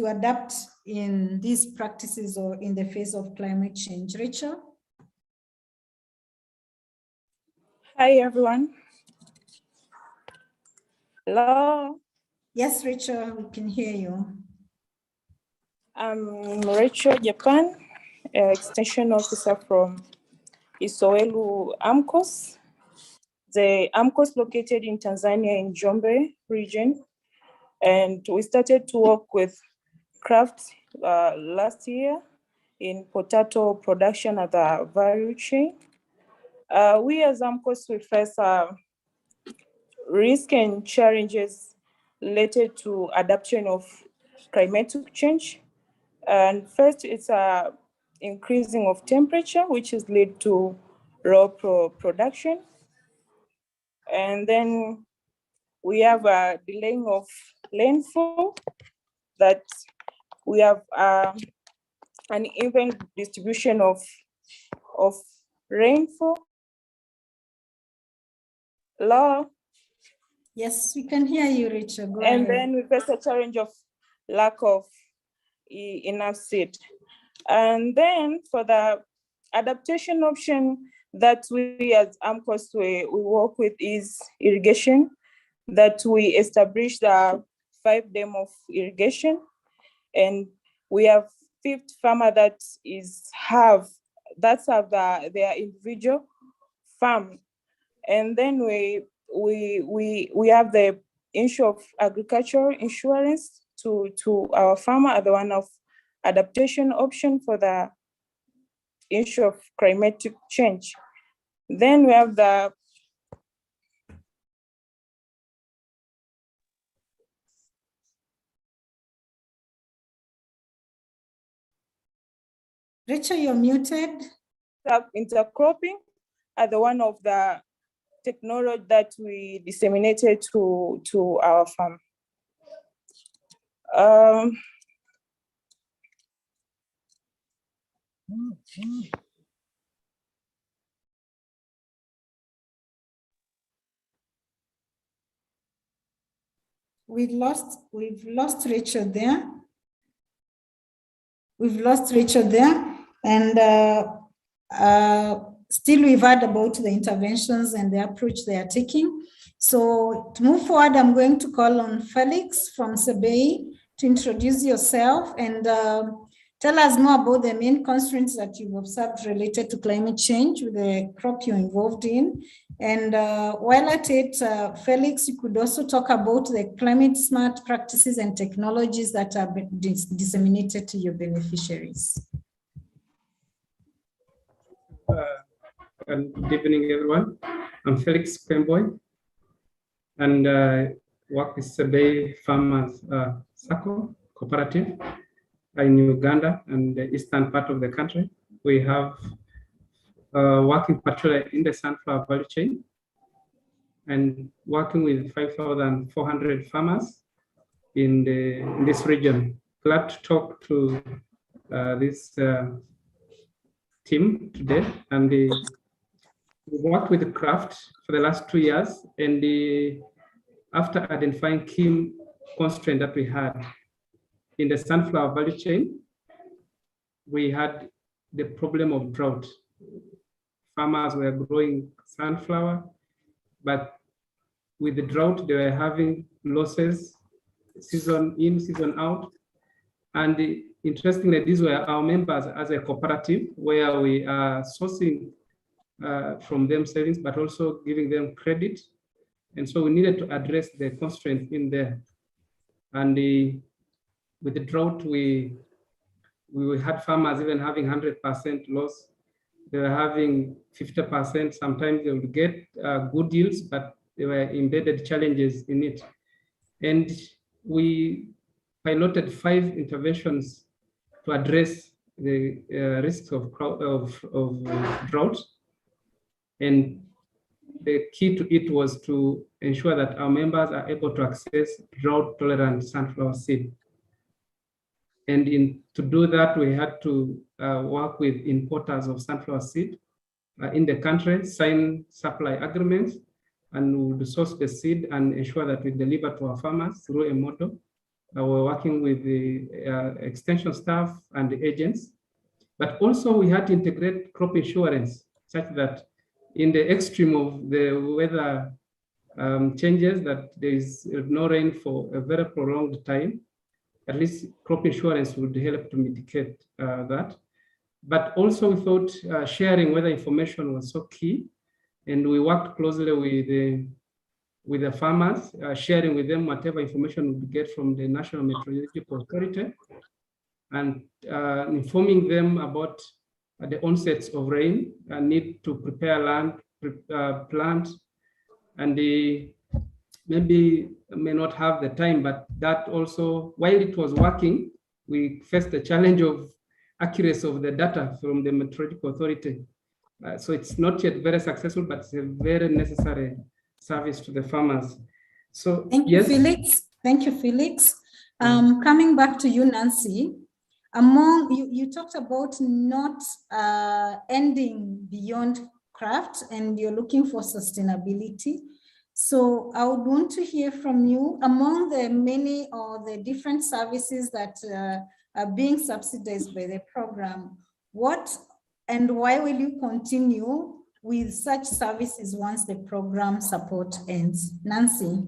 adapt in these practices or in the face of climate change. Rachel? Hi, everyone. Hello? Yes, Rachel, we can hear you. I'm Rachel Japan, Extension Officer from Isowelu AMCOS. The AMCOS located in Tanzania in Njombe region. And we started to work with CRAFT last year in potato production at the value chain. We as AMCOS, we face risk and challenges related to adaptation of climatic change. And first, it's a increasing of temperature, which is lead to raw production. And then we have a delaying of rainfall, that we have an even distribution of rainfall. Hello? Yes, we can hear you, Rachel. Go and ahead. Then we face a challenge of lack of enough seed. And then for the adaptation option, that we as AMCOS, we work with is irrigation, that we established the 5 dam of irrigation, and we have 50 farmer that have their individual farm. And then we have the issue of agricultural insurance to our farmer at the one of adaptation option for the issue of climatic change. Then we have the Rachel, you're muted. intercropping are the one of the technology that we disseminated to our farm. We've lost Rachel there. We've lost Rachel there, and still we've heard about the interventions and the approach they are taking. So to move forward, I'm going to call on Felix from CBEI to introduce yourself and tell us more about the main constraints that you've observed related to climate change with the crop you're involved in. And while at it, Felix, you could also talk about the climate smart practices and technologies that are disseminated to your beneficiaries. Good evening, everyone. I'm Felix Pemboy, and work with CBEI Farmers Circle Cooperative in Uganda and the eastern part of the country. We have working particularly in the sunflower value chain and working with 5,400 farmers in this region. Glad to talk to this team today, and we worked with the craft for the last 2 years, and after identifying key constraint that we had in the sunflower value chain, we had the problem of drought. Farmers were growing sunflower, but with the drought, they were having losses, season in, season out. And interestingly, these were our members as a cooperative where we are sourcing from them savings, but also giving them credit. And so we needed to address the constraint in there. And with the drought, we had farmers even having 100% loss. They were having 50%. Sometimes they would get good yields, but there were embedded challenges in it. And we piloted 5 interventions to address the risks of drought. And the key to it was to ensure that our members are able to access drought-tolerant sunflower seed. And to do that, we had to work with importers of sunflower seed in the country, sign supply agreements, and we would source the seed and ensure that we deliver to our farmers through a model. We're working with the extension staff and the agents, but also we had to integrate crop insurance such that in the extreme of the weather changes, that there is no rain for a very prolonged time, at least crop insurance would help to mitigate that. But also we thought sharing weather information was so key, and we worked closely with the farmers, sharing with them whatever information we get from the National Meteorological Authority, and informing them about the onsets of rain, need to prepare land, plant, and maybe may not have the time, but that also, while it was working, we faced the challenge of accuracy of the data from the Meteorological Authority. So it's not yet very successful, but it's a very necessary service to the farmers. So thank you, Felix. Thank you, Felix. Coming back to you, Nancy. You talked about not ending beyond craft, and you're looking for sustainability. So I would want to hear from you, among the many or the different services that are being subsidized by the program, what and why will you continue with such services once the program support ends? Nancy?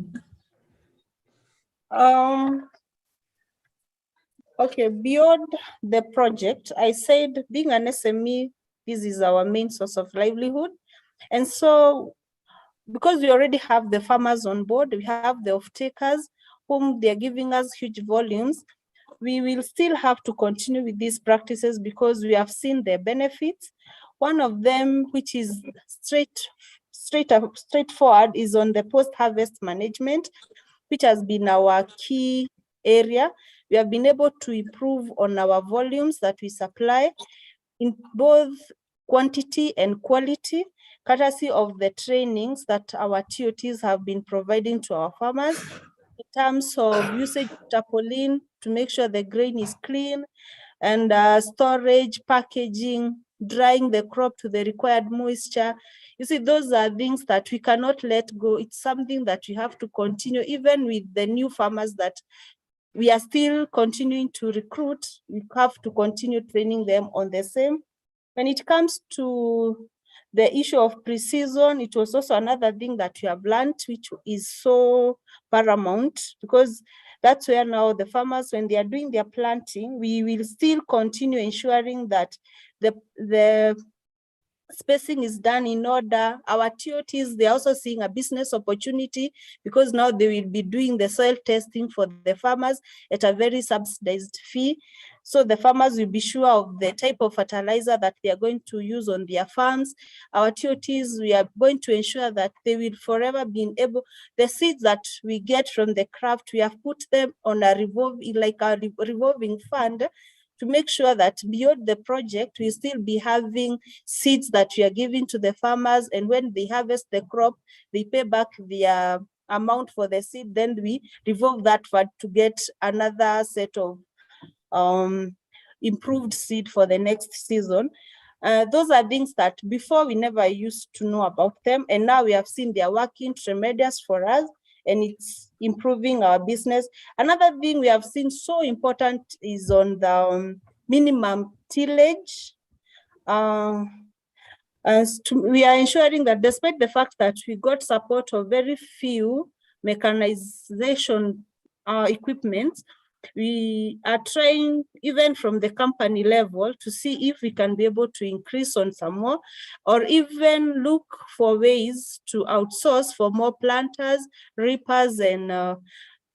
Okay, beyond the project, I said being an SME, this is our main source of livelihood. And so because we already have the farmers on board, we have the off-takers whom they're giving us huge volumes, we will still have to continue with these practices because we have seen their benefits. One of them, which is straightforward, is on the post-harvest management, which has been our key area. We have been able to improve on our volumes that we supply in both quantity and quality, courtesy of the trainings that our TOTs have been providing to our farmers in terms of usage of tarpaulin to make sure the grain is clean, and storage, packaging, drying the crop to the required moisture. You see, those are things that we cannot let go. It's something that we have to continue, even with the new farmers that we are still continuing to recruit. We have to continue training them on the same. When it comes to the issue of pre-season, it was also another thing that we have learned, which is so paramount, because that's where now the farmers, when they are doing their planting, we will still continue ensuring that the spacing is done in order. Our TOTs, they're also seeing a business opportunity because now they will be doing the soil testing for the farmers at a very subsidized fee. So the farmers will be sure of the type of fertilizer that they are going to use on their farms. Our TOTs, we are going to ensure that they will forever be able, the seeds that we get from the craft, we have put them on a revolving fund to make sure that beyond the project, we still be having seeds that we are giving to the farmers. And when they harvest the crop, they pay back the amount for the seed. Then we revolve that fund to get another set of improved seed for the next season. Those are things that before we never used to know about them. And now we have seen they are working tremendous for us, and it's improving our business. Another thing we have seen so important is on the minimum tillage. We are ensuring that despite the fact that we got support of very few mechanization equipment, we are trying, even from the company level, to see if we can be able to increase on some more, or even look for ways to outsource for more planters, reapers, and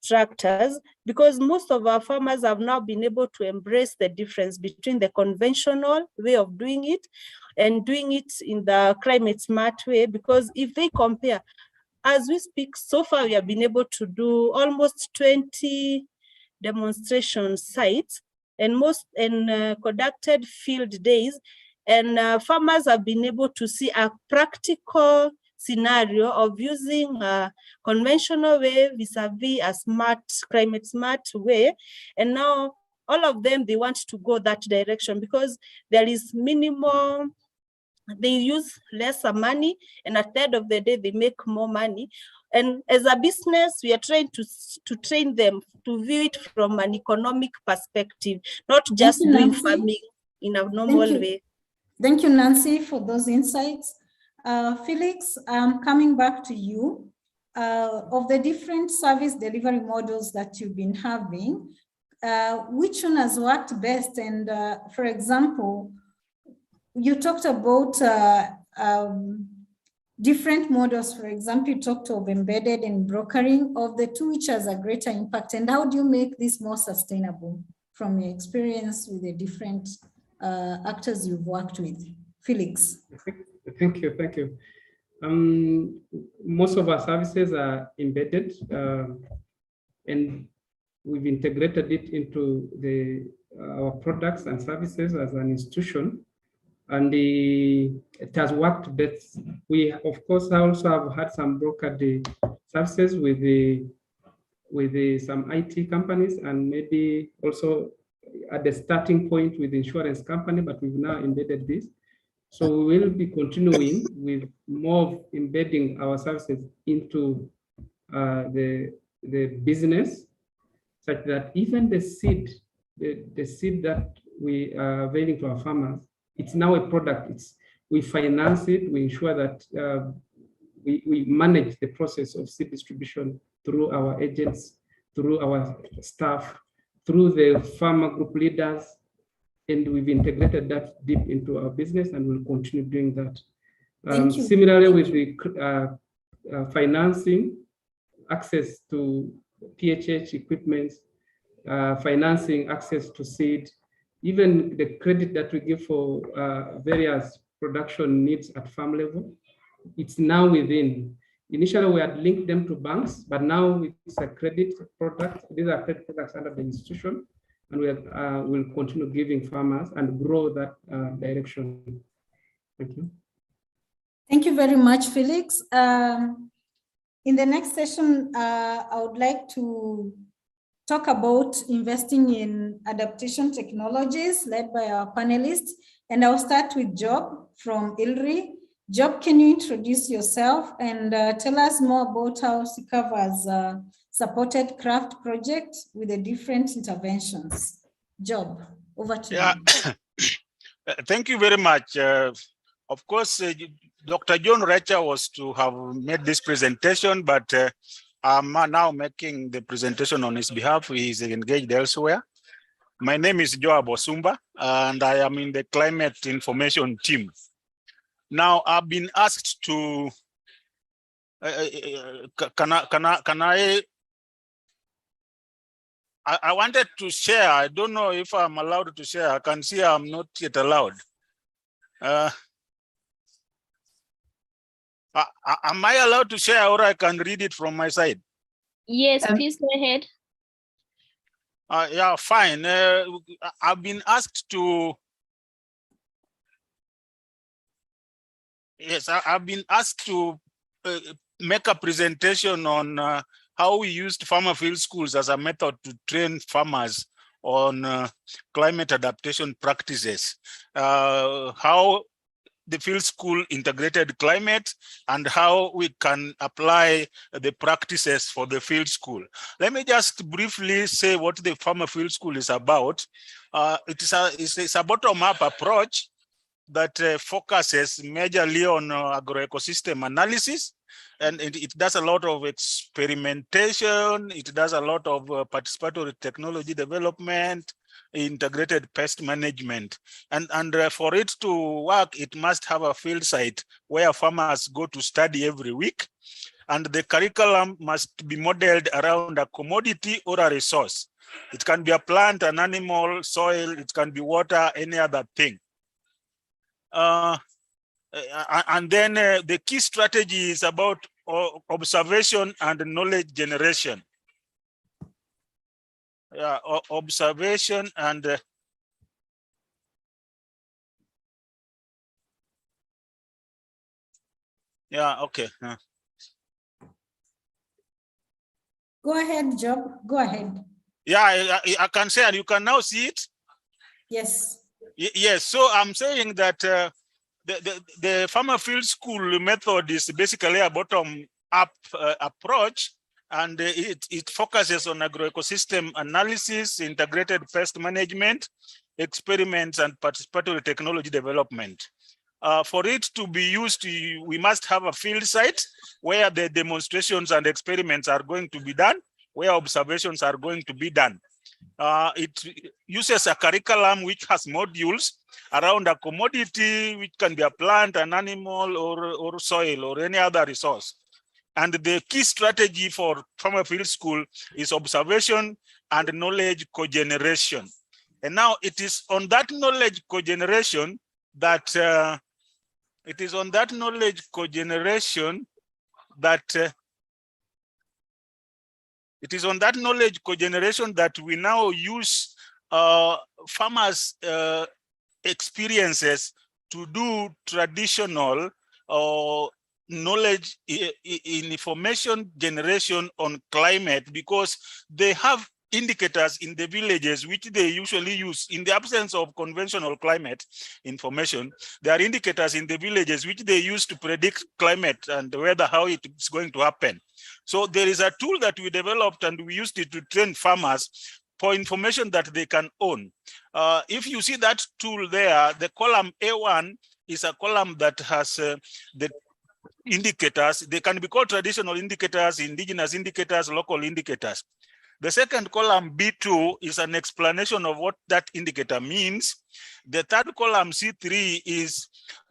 tractors, because most of our farmers have now been able to embrace the difference between the conventional way of doing it and doing it in the climate smart way. Because if they compare, as we speak, so far we have been able to do almost 20 demonstration sites and conducted field days, and farmers have been able to see a practical scenario of using a conventional way vis-a-vis a smart, climate smart way. And now all of them, they want to go that direction because there is minimum, they use lesser money, and at the end of the day, they make more money. And as a business, we are trying to train them to view it from an economic perspective, not just doing farming in a normal way. Thank you, Nancy, for those insights. Felix, coming back to you, of the different service delivery models that you've been having, which one has worked best? And for example, you talked about different models. For example, you talked of embedded and brokering. Of the two, which has a greater impact, and how do you make this more sustainable from your experience with the different actors you've worked with? Felix. Thank you. Most of our services are embedded, and we've integrated it into our products and services as an institution. And it has worked best. We, of course, also have had some brokered services with some IT companies, and maybe also at the starting point with insurance company, but we've now embedded this. So we will be continuing with more of embedding our services into the business, such that even the seed that we are availing to our farmers, it's now a product. we finance it, we ensure that we manage the process of seed distribution through our agents, through our staff, through the farmer group leaders, and we've integrated that deep into our business, and we'll continue doing that. Similarly, with the financing, access to PHH equipment, financing, access to seed, even the credit that we give for various production needs at farm level, it's now within. Initially, we had linked them to banks, but now it's a credit product. These are credit products under the institution, and we'll continue giving farmers and grow that direction. Thank you. Thank you very much, Felix. In the next session, I would like to talk about investing in adaptation technologies led by our panelists. And I'll start with Job from ILRI. Job, can you introduce yourself and tell us more about how SICAV has supported craft projects with the different interventions? Job, over to you. Thank you very much. Of course, Dr. John Recha was to have made this presentation, but I'm now making the presentation on his behalf. He is engaged elsewhere. My name is Joab Osumba, and I am in the climate information team. Now, I've been asked to, I wanted to share. I don't know if I'm allowed to share. I can see I'm not yet allowed. Am I allowed to share, or I can read it from my side? Yes, please go ahead. Yeah, fine. I've been asked to. Yes, I've been asked to make a presentation on how we used farmer field schools as a method to train farmers on climate adaptation practices, how the field school integrated climate, and how we can apply the practices for the field school. Let me just briefly say what the farmer field school is about. It's a bottom-up approach that focuses majorly on agroecosystem analysis, and it does a lot of experimentation. It does a lot of participatory technology development, integrated pest management, and for it to work, it must have a field site where farmers go to study every week, and the curriculum must be modeled around a commodity or a resource. It can be a plant, an animal, soil, it can be water, any other thing. And then the key strategy is about observation and knowledge generation. Yeah, observation and yeah, okay. Go ahead, Job. Go ahead. Yeah, I can say, and you can now see it. Yes. Yes. So I'm saying that the farmer field school method is basically a bottom-up approach. And it focuses on agroecosystem analysis, integrated pest management, experiments, and participatory technology development. For it to be used, we must have a field site where the demonstrations and experiments are going to be done, where observations are going to be done. It uses a curriculum which has modules around a commodity, which can be a plant, an animal, or soil, or any other resource. And the key strategy for farmer field school is observation and knowledge cogeneration. And now it is on that knowledge cogeneration that we now use farmers' experiences to do traditional knowledge in information generation on climate, because they have indicators in the villages which they usually use in the absence of conventional climate information. There are indicators in the villages which they use to predict climate and weather, how it's going to happen. So there is a tool that we developed and we used it to train farmers for information that they can own. If you see that tool there, the column A1 is a column that has the indicators. They can be called traditional indicators, indigenous indicators, local indicators. The second column, B2, is an explanation of what that indicator means. The third column, C3, is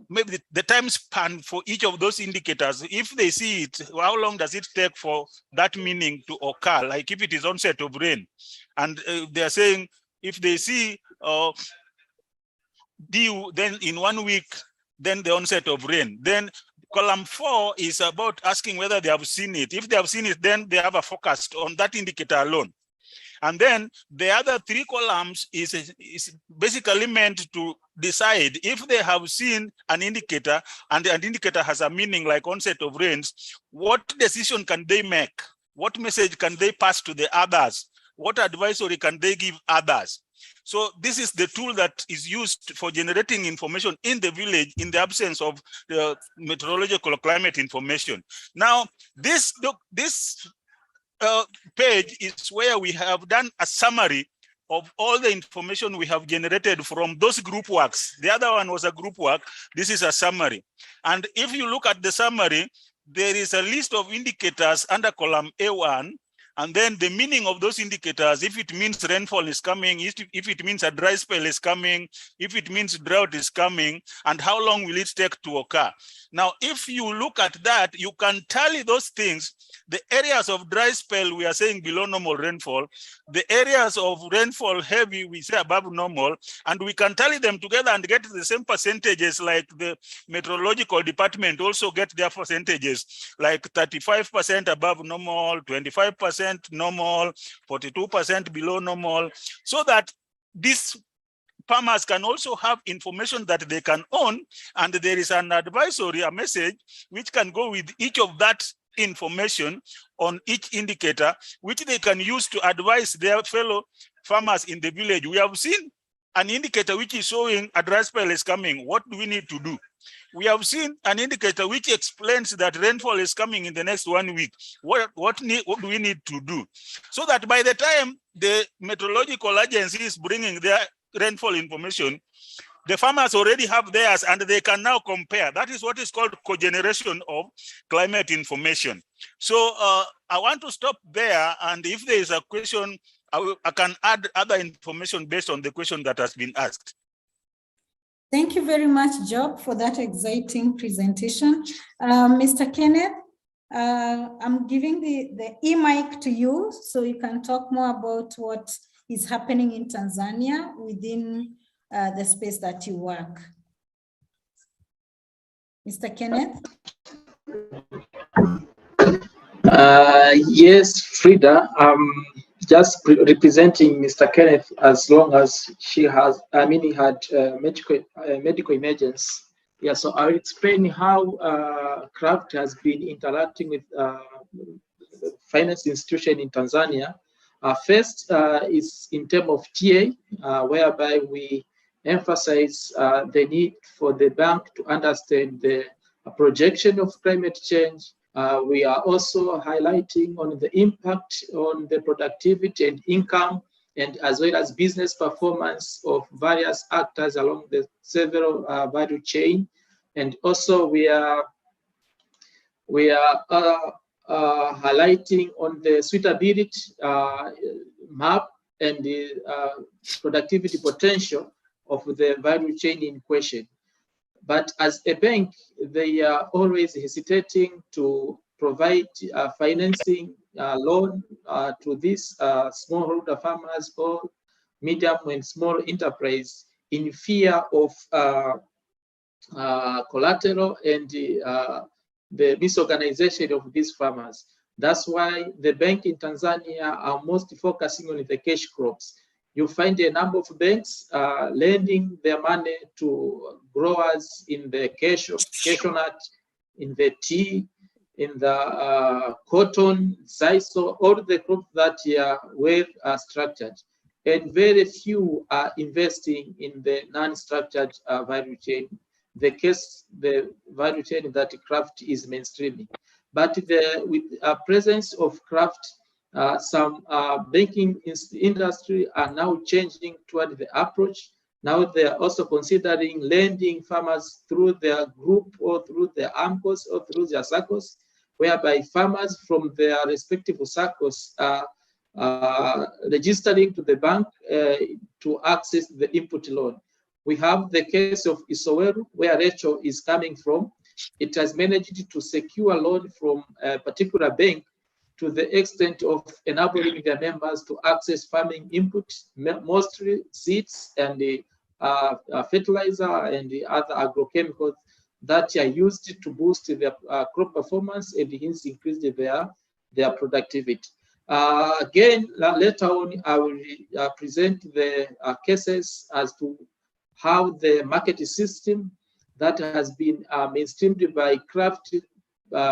maybe the time span for each of those indicators. If they see it, how long does it take for that meaning to occur? Like if it is onset of rain. And they are saying if they see dew, then in 1 week, then the onset of rain. Then column 4 is about asking whether they have seen it. If they have seen it, then they have a focus on that indicator alone. And then the other 3 columns is basically meant to decide if they have seen an indicator and an indicator has a meaning like onset of rains, what decision can they make? What message can they pass to the others? What advisory can they give others? So this is the tool that is used for generating information in the village in the absence of the meteorological climate information. Now, this page is where we have done a summary of all the information we have generated from those group works. The other one was a group work. This is a summary. And if you look at the summary, there is a list of indicators under column A1. And then the meaning of those indicators, if it means rainfall is coming, if it means a dry spell is coming, if it means drought is coming, and how long will it take to occur. Now, if you look at that, you can tally those things. The areas of dry spell, we are saying below normal rainfall. The areas of rainfall heavy, we say above normal, and we can tally them together and get the same percentages like the meteorological department also get their percentages, like 35% above normal, 25% normal, 42% below normal, so that these farmers can also have information that they can own, and there is an advisory, a message, which can go with each of that information on each indicator, which they can use to advise their fellow farmers in the village. We have seen an indicator which is showing a dry spell is coming. What do we need to do? We have seen an indicator which explains that rainfall is coming in the next 1 week. What do we need to do? So that by the time the meteorological agency is bringing their rainfall information, the farmers already have theirs and they can now compare. That is what is called cogeneration of climate information. So I want to stop there, and if there is a question, I can add other information based on the question that has been asked. Thank you very much, Job, for that exciting presentation. Mr. Kenneth, I'm giving the e-mic to you so you can talk more about what is happening in Tanzania within the space that you work. Mr. Kenneth? Yes, Frida, just representing Mr. Kenneth as long as she has, he had medical emergency. Yeah, so I'll explain how CRAFT has been interacting with finance institution in Tanzania. First is in terms of TA, whereby we emphasize the need for the bank to understand the projection of climate change. We are also highlighting on the impact on the productivity and income, and as well as business performance of various actors along the several value chain. And also we are highlighting on the suitability map and the productivity potential of the value chain in question. But as a bank, they are always hesitating to provide financing loan to these smallholder farmers or medium and small enterprise in fear of collateral and the misorganization of these farmers. That's why the bank in Tanzania are most focusing on the cash crops. You find a number of banks lending their money to growers in the cashew nut, in the tea, in the cotton, sisal, all the crops that are well structured. And very few are investing in the non-structured value chain. The value chain that CRAFT is mainstreaming. But with the presence of CRAFT, some banking industry are now changing toward the approach Now they are also considering lending farmers through their group or through their AMCOs or through their SACCOs, whereby farmers from their respective SACCOs are registering to the bank to access the input loan. We have the case of Isoweru, where Rachel is coming from. It has managed to secure a loan from a particular bank to the extent of enabling their members to access farming input, mostly seeds and the fertilizer and the other agrochemicals that are used to boost their crop performance and hence increase their productivity. Again, later on, I will present the cases as to how the market system that has been mainstreamed by Kraft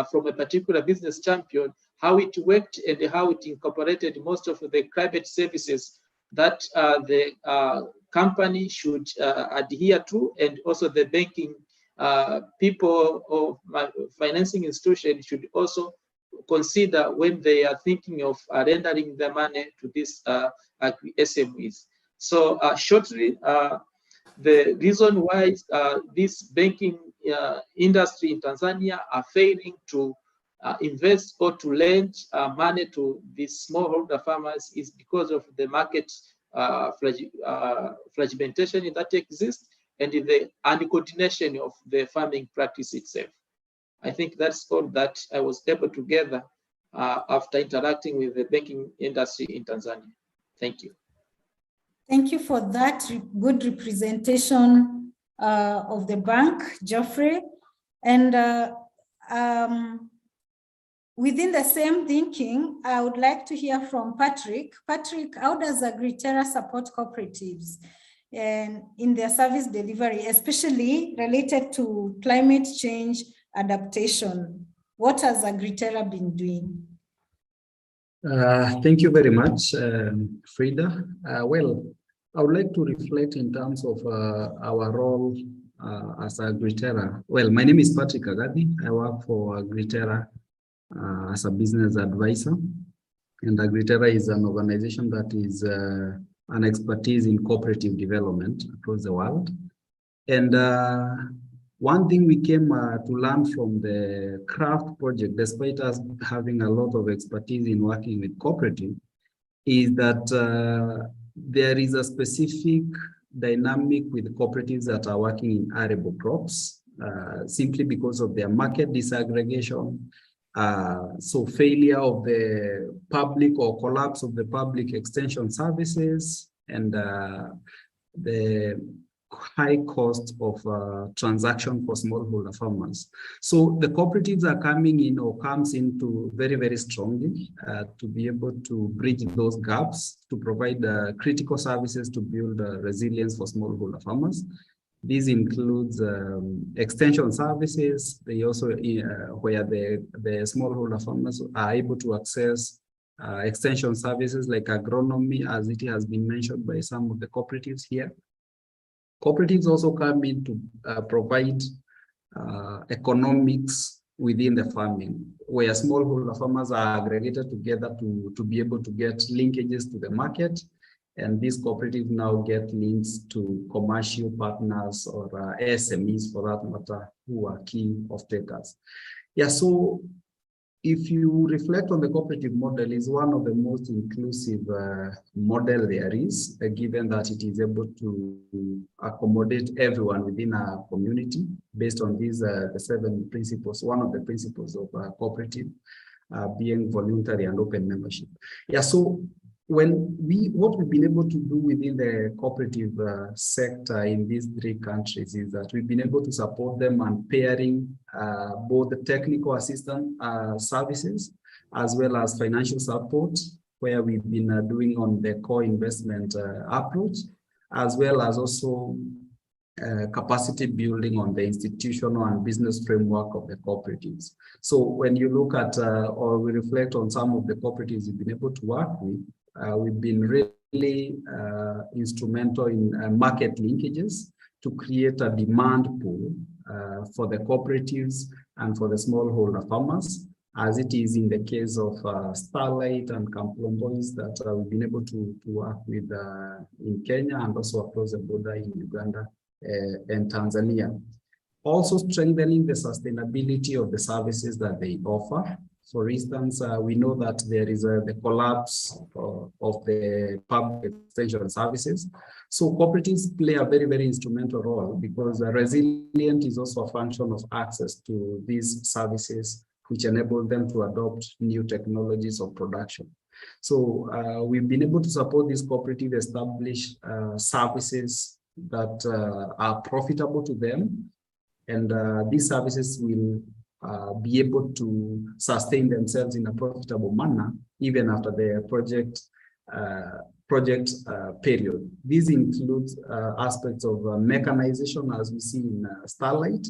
from a particular business champion, how it worked and how it incorporated most of the climate services that the company should adhere to, and also the banking people or financing institutions should also consider when they are thinking of rendering the money to these SMEs. So shortly, the reason why this banking industry in Tanzania are failing to invest or to lend money to these smallholder farmers is because of the market fragmentation that exists and the uncoordination of the farming practice itself. I think that's all that I was able to gather after interacting with the banking industry in Tanzania. Thank you. Thank you for that good representation of the bank, Geoffrey. And within the same thinking, I would like to hear from Patrick. Patrick, how does Agritera support cooperatives and in their service delivery, especially related to climate change adaptation? What has Agritera been doing? Thank you very much, Frida. Well, I would like to reflect in terms of our role as Agritera. Well, my name is Patrick Agadi. I work for Agritera as a business advisor. And Agritera is an organization that is an expertise in cooperative development across the world. And one thing we came to learn from the Kraft project, despite us having a lot of expertise in working with cooperative, is that there is a specific dynamic with cooperatives that are working in arable crops, simply because of their market disaggregation. So failure of the public or collapse of the public extension services and the high cost of transaction for smallholder farmers. So the cooperatives are coming in or comes into very, very strongly to be able to bridge those gaps, to provide critical services to build resilience for smallholder farmers. This includes extension services. They also, where the smallholder farmers are able to access extension services like agronomy, as it has been mentioned by some of the cooperatives here. Cooperatives also come in to provide economics within the farming, where smallholder farmers are aggregated together to be able to get linkages to the market. And these cooperatives now get links to commercial partners or SMEs, for that matter, who are key off-takers. Yeah, so if you reflect on the cooperative model, is one of the most inclusive model there is, given that it is able to accommodate everyone within a community based on these the 7 principles. One of the principles of cooperative being voluntary and open membership. Yeah, so what we've been able to do within the cooperative sector in these 3 countries is that we've been able to support them on pairing both the technical assistance services as well as financial support, where we've been doing on the core investment approach, as well as also capacity building on the institutional and business framework of the cooperatives. So when you look at or we reflect on some of the cooperatives we've been able to work with, we've been really instrumental in market linkages to create a demand pool for the cooperatives and for the smallholder farmers, as it is in the case of Starlight and Kamplombois that we've been able to work with in Kenya and also across the border in Uganda and Tanzania. Also strengthening the sustainability of the services that they offer. For instance, we know that there is the collapse of the public extension services. So cooperatives play a very, very instrumental role because resilient is also a function of access to these services, which enable them to adopt new technologies of production. So we've been able to support these cooperative establish services that are profitable to them. And these services will be able to sustain themselves in a profitable manner, even after the project period. This includes aspects of mechanization, as we see in Starlight,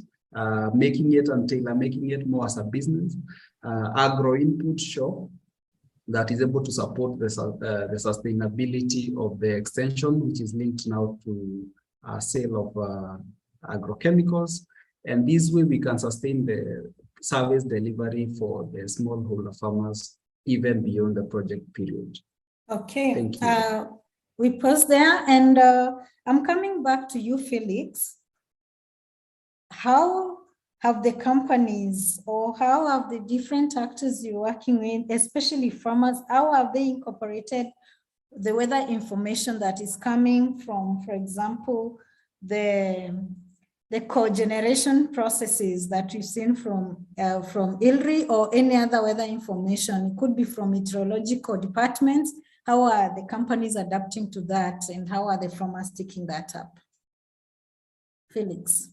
making it and making it more as a business, agro input shop that is able to support the sustainability of the extension, which is linked now to sale of agrochemicals. And this way we can sustain the service delivery for the smallholder farmers even beyond the project period. Okay, thank you. We pause there, and I'm coming back to you, Felix. How have the companies or how have the different actors you're working with, especially farmers, how have they incorporated the weather information that is coming from, for example, the cogeneration processes that you've seen from ILRI or any other weather information? It could be from meteorological departments. How are the companies adapting to that, and how are the farmers taking that up? Felix.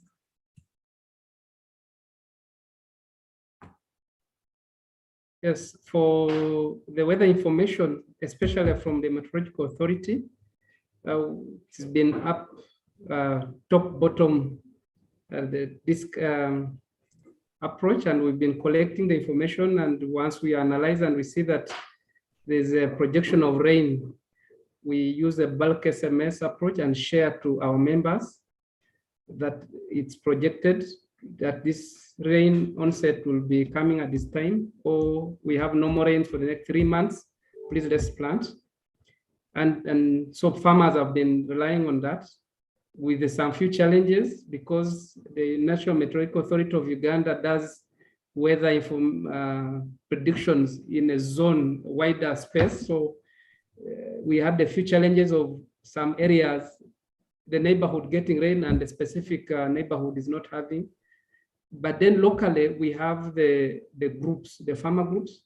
Yes, for the weather information, especially from the Meteorological Authority, it's been up, top, bottom, this approach, and we've been collecting the information. And once we analyze and we see that there's a projection of rain, we use a bulk SMS approach and share to our members that it's projected that this rain onset will be coming at this time, or we have no more rain for the next 3 months, please let's plant. And so farmers have been relying on that with some few challenges, because the National Meteorological Authority of Uganda does weather predictions in a zone wider space. So we had a few challenges of some areas, the neighborhood getting rain and the specific neighborhood is not having. But then locally, we have the groups, the farmer groups,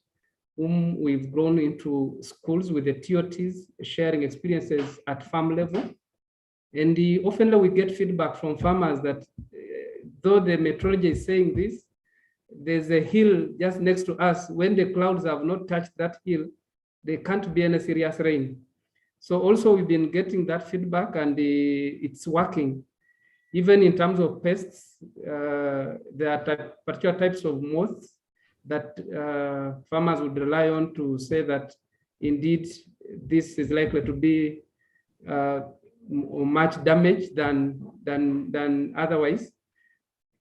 whom we've grown into schools with the TOTs, sharing experiences at farm level. And often we get feedback from farmers that though the meteorology is saying this, there's a hill just next to us. When the clouds have not touched that hill, there can't be any serious rain. So also we've been getting that feedback, and it's working. Even in terms of pests, there are particular types of moths that farmers would rely on to say that indeed this is likely to be much damage than otherwise.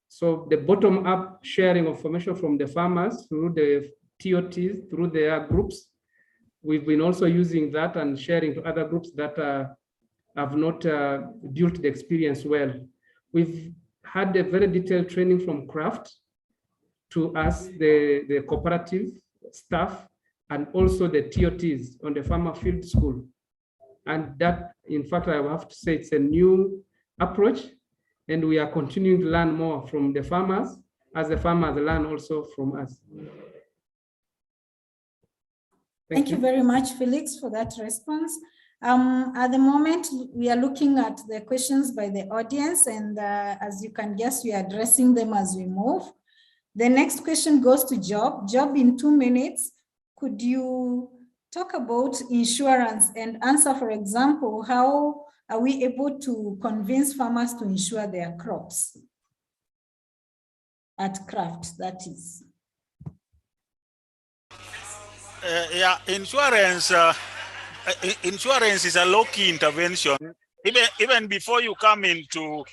So the bottom-up sharing of information from the farmers through the TOTs, through their groups, we've been also using that and sharing to other groups that have not built the experience well. We've had a very detailed training from CRAFT to us, the cooperative staff, and also the TOTs on the farmer field school. And that, in fact, I have to say it's a new approach, and we are continuing to learn more from the farmers as the farmers learn also from us. Thank you very much, Felix, for that response. At the moment, we are looking at the questions by the audience, and as you can guess, we are addressing them as we move. The next question goes to Job. Job, in 2 minutes, could you talk about insurance and answer, for example, how are we able to convince farmers to insure their crops at CRAFT, that is? Yeah, insurance is a low-key intervention. Even before you come into,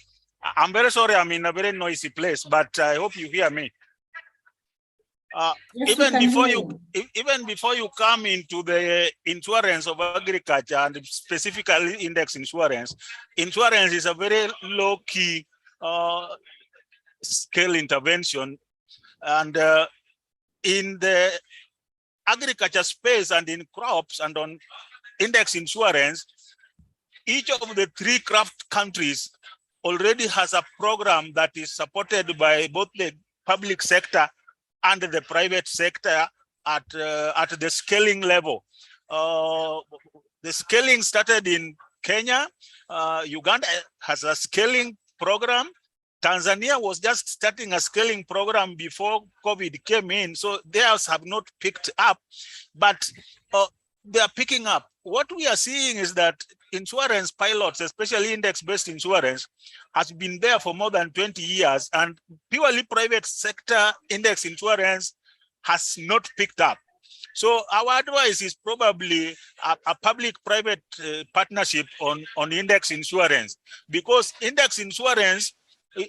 I'm very sorry, I'm in a very noisy place, but I hope you hear me. Yes, even we can before hear even before you come into the insurance of agriculture and specifically index insurance, insurance is a very low key scale intervention, and in the agriculture space and in crops and on index insurance, each of the 3 craft countries already has a program that is supported by both the public sector and the private sector at the scaling level. The scaling started in Kenya. Uganda has a scaling program. Tanzania was just starting a scaling program before COVID came in, so theirs have not picked up, but they are picking up. What we are seeing is that insurance pilots, especially index-based insurance, has been there for more than 20 years, and purely private sector index insurance has not picked up. So our advice is probably a public-private partnership on index insurance, because index insurance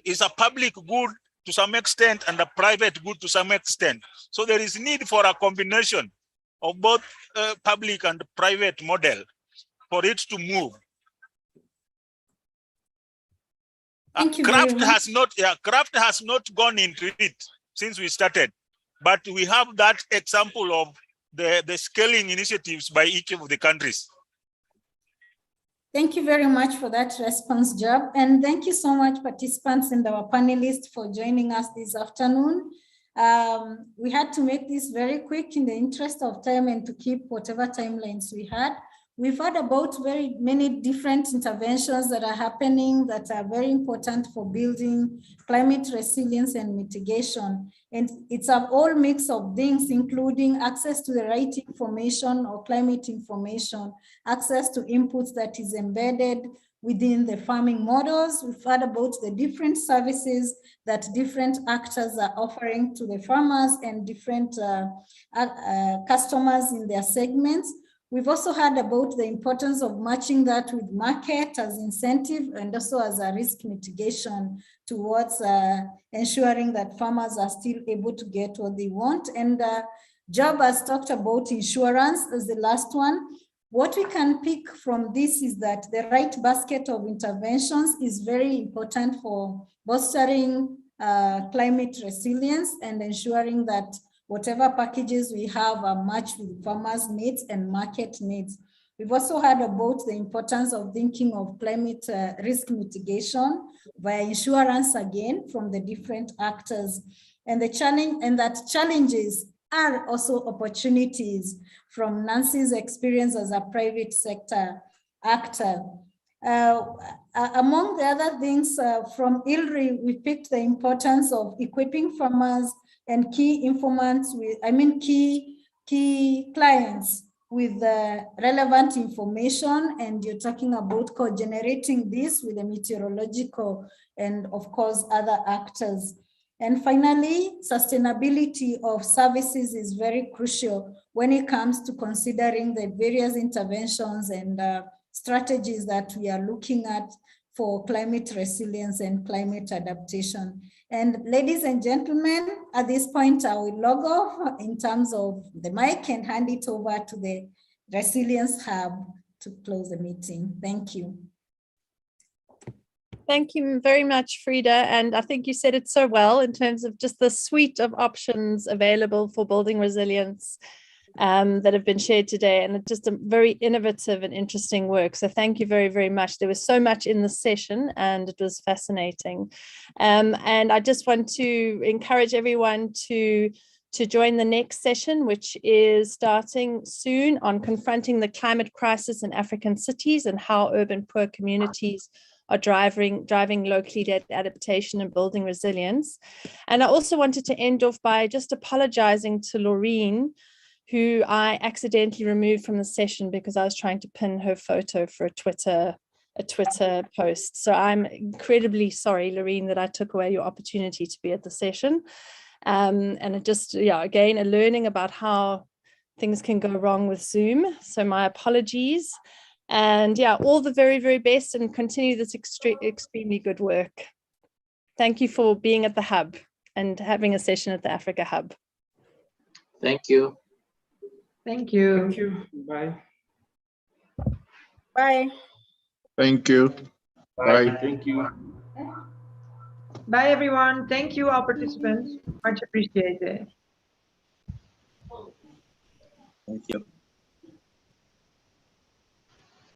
is a public good to some extent and a private good to some extent. So there is need for a combination of both public and private model for it to move. Thank you very much. Craft has not gone into it since we started, but we have that example of the scaling initiatives by each of the countries. Thank you very much for that response, Job. And thank you so much, participants and our panelists, for joining us this afternoon. We had to make this very quick in the interest of time and to keep whatever timelines we had. We've heard about very many different interventions that are happening that are very important for building climate resilience and mitigation. And it's a whole mix of things, including access to the right information or climate information, access to inputs that is embedded within the farming models. We've heard about the different services that different actors are offering to the farmers and different customers in their segments. We've also heard about the importance of matching that with market as incentive and also as a risk mitigation towards ensuring that farmers are still able to get what they want. And Job has talked about insurance as the last one. What we can pick from this is that the right basket of interventions is very important for bolstering climate resilience and ensuring that whatever packages we have are matched with farmers' needs and market needs. We've also heard about the importance of thinking of climate risk mitigation via insurance again from the different actors. And the challenge, and that challenges are also opportunities from Nancy's experience as a private sector actor. Among the other things from ILRI, we picked the importance of equipping farmers and key informants with, key clients with relevant information. And you're talking about co-generating this with the meteorological and of course other actors. And finally, sustainability of services is very crucial when it comes to considering the various interventions and strategies that we are looking at for climate resilience and climate adaptation. And ladies and gentlemen, at this point, I will log off in terms of the mic and hand it over to the Resilience Hub to close the meeting. Thank you. Thank you very much, Frida. And I think you said it so well in terms of just the suite of options available for building resilience that have been shared today, and just a very innovative and interesting work. So thank you very, very much. There was so much in the session and it was fascinating. And I just want to encourage everyone to join the next session, which is starting soon, on confronting the climate crisis in African cities and how urban poor communities are driving locally led adaptation and building resilience. And I also wanted to end off by just apologizing to Laureen, who I accidentally removed from the session because I was trying to pin her photo for a Twitter post. So I'm incredibly sorry, Laureen, that I took away your opportunity to be at the session. And it just, again, a learning about how things can go wrong with Zoom. So my apologies. And all the very, very best, and continue this extremely good work. Thank you for being at the Hub and having a session at the Africa Hub. Thank you. Thank you. Thank you. Bye. Bye. Thank you. Bye. Thank you. Bye, everyone. Thank you, all participants. Much appreciated. Thank you.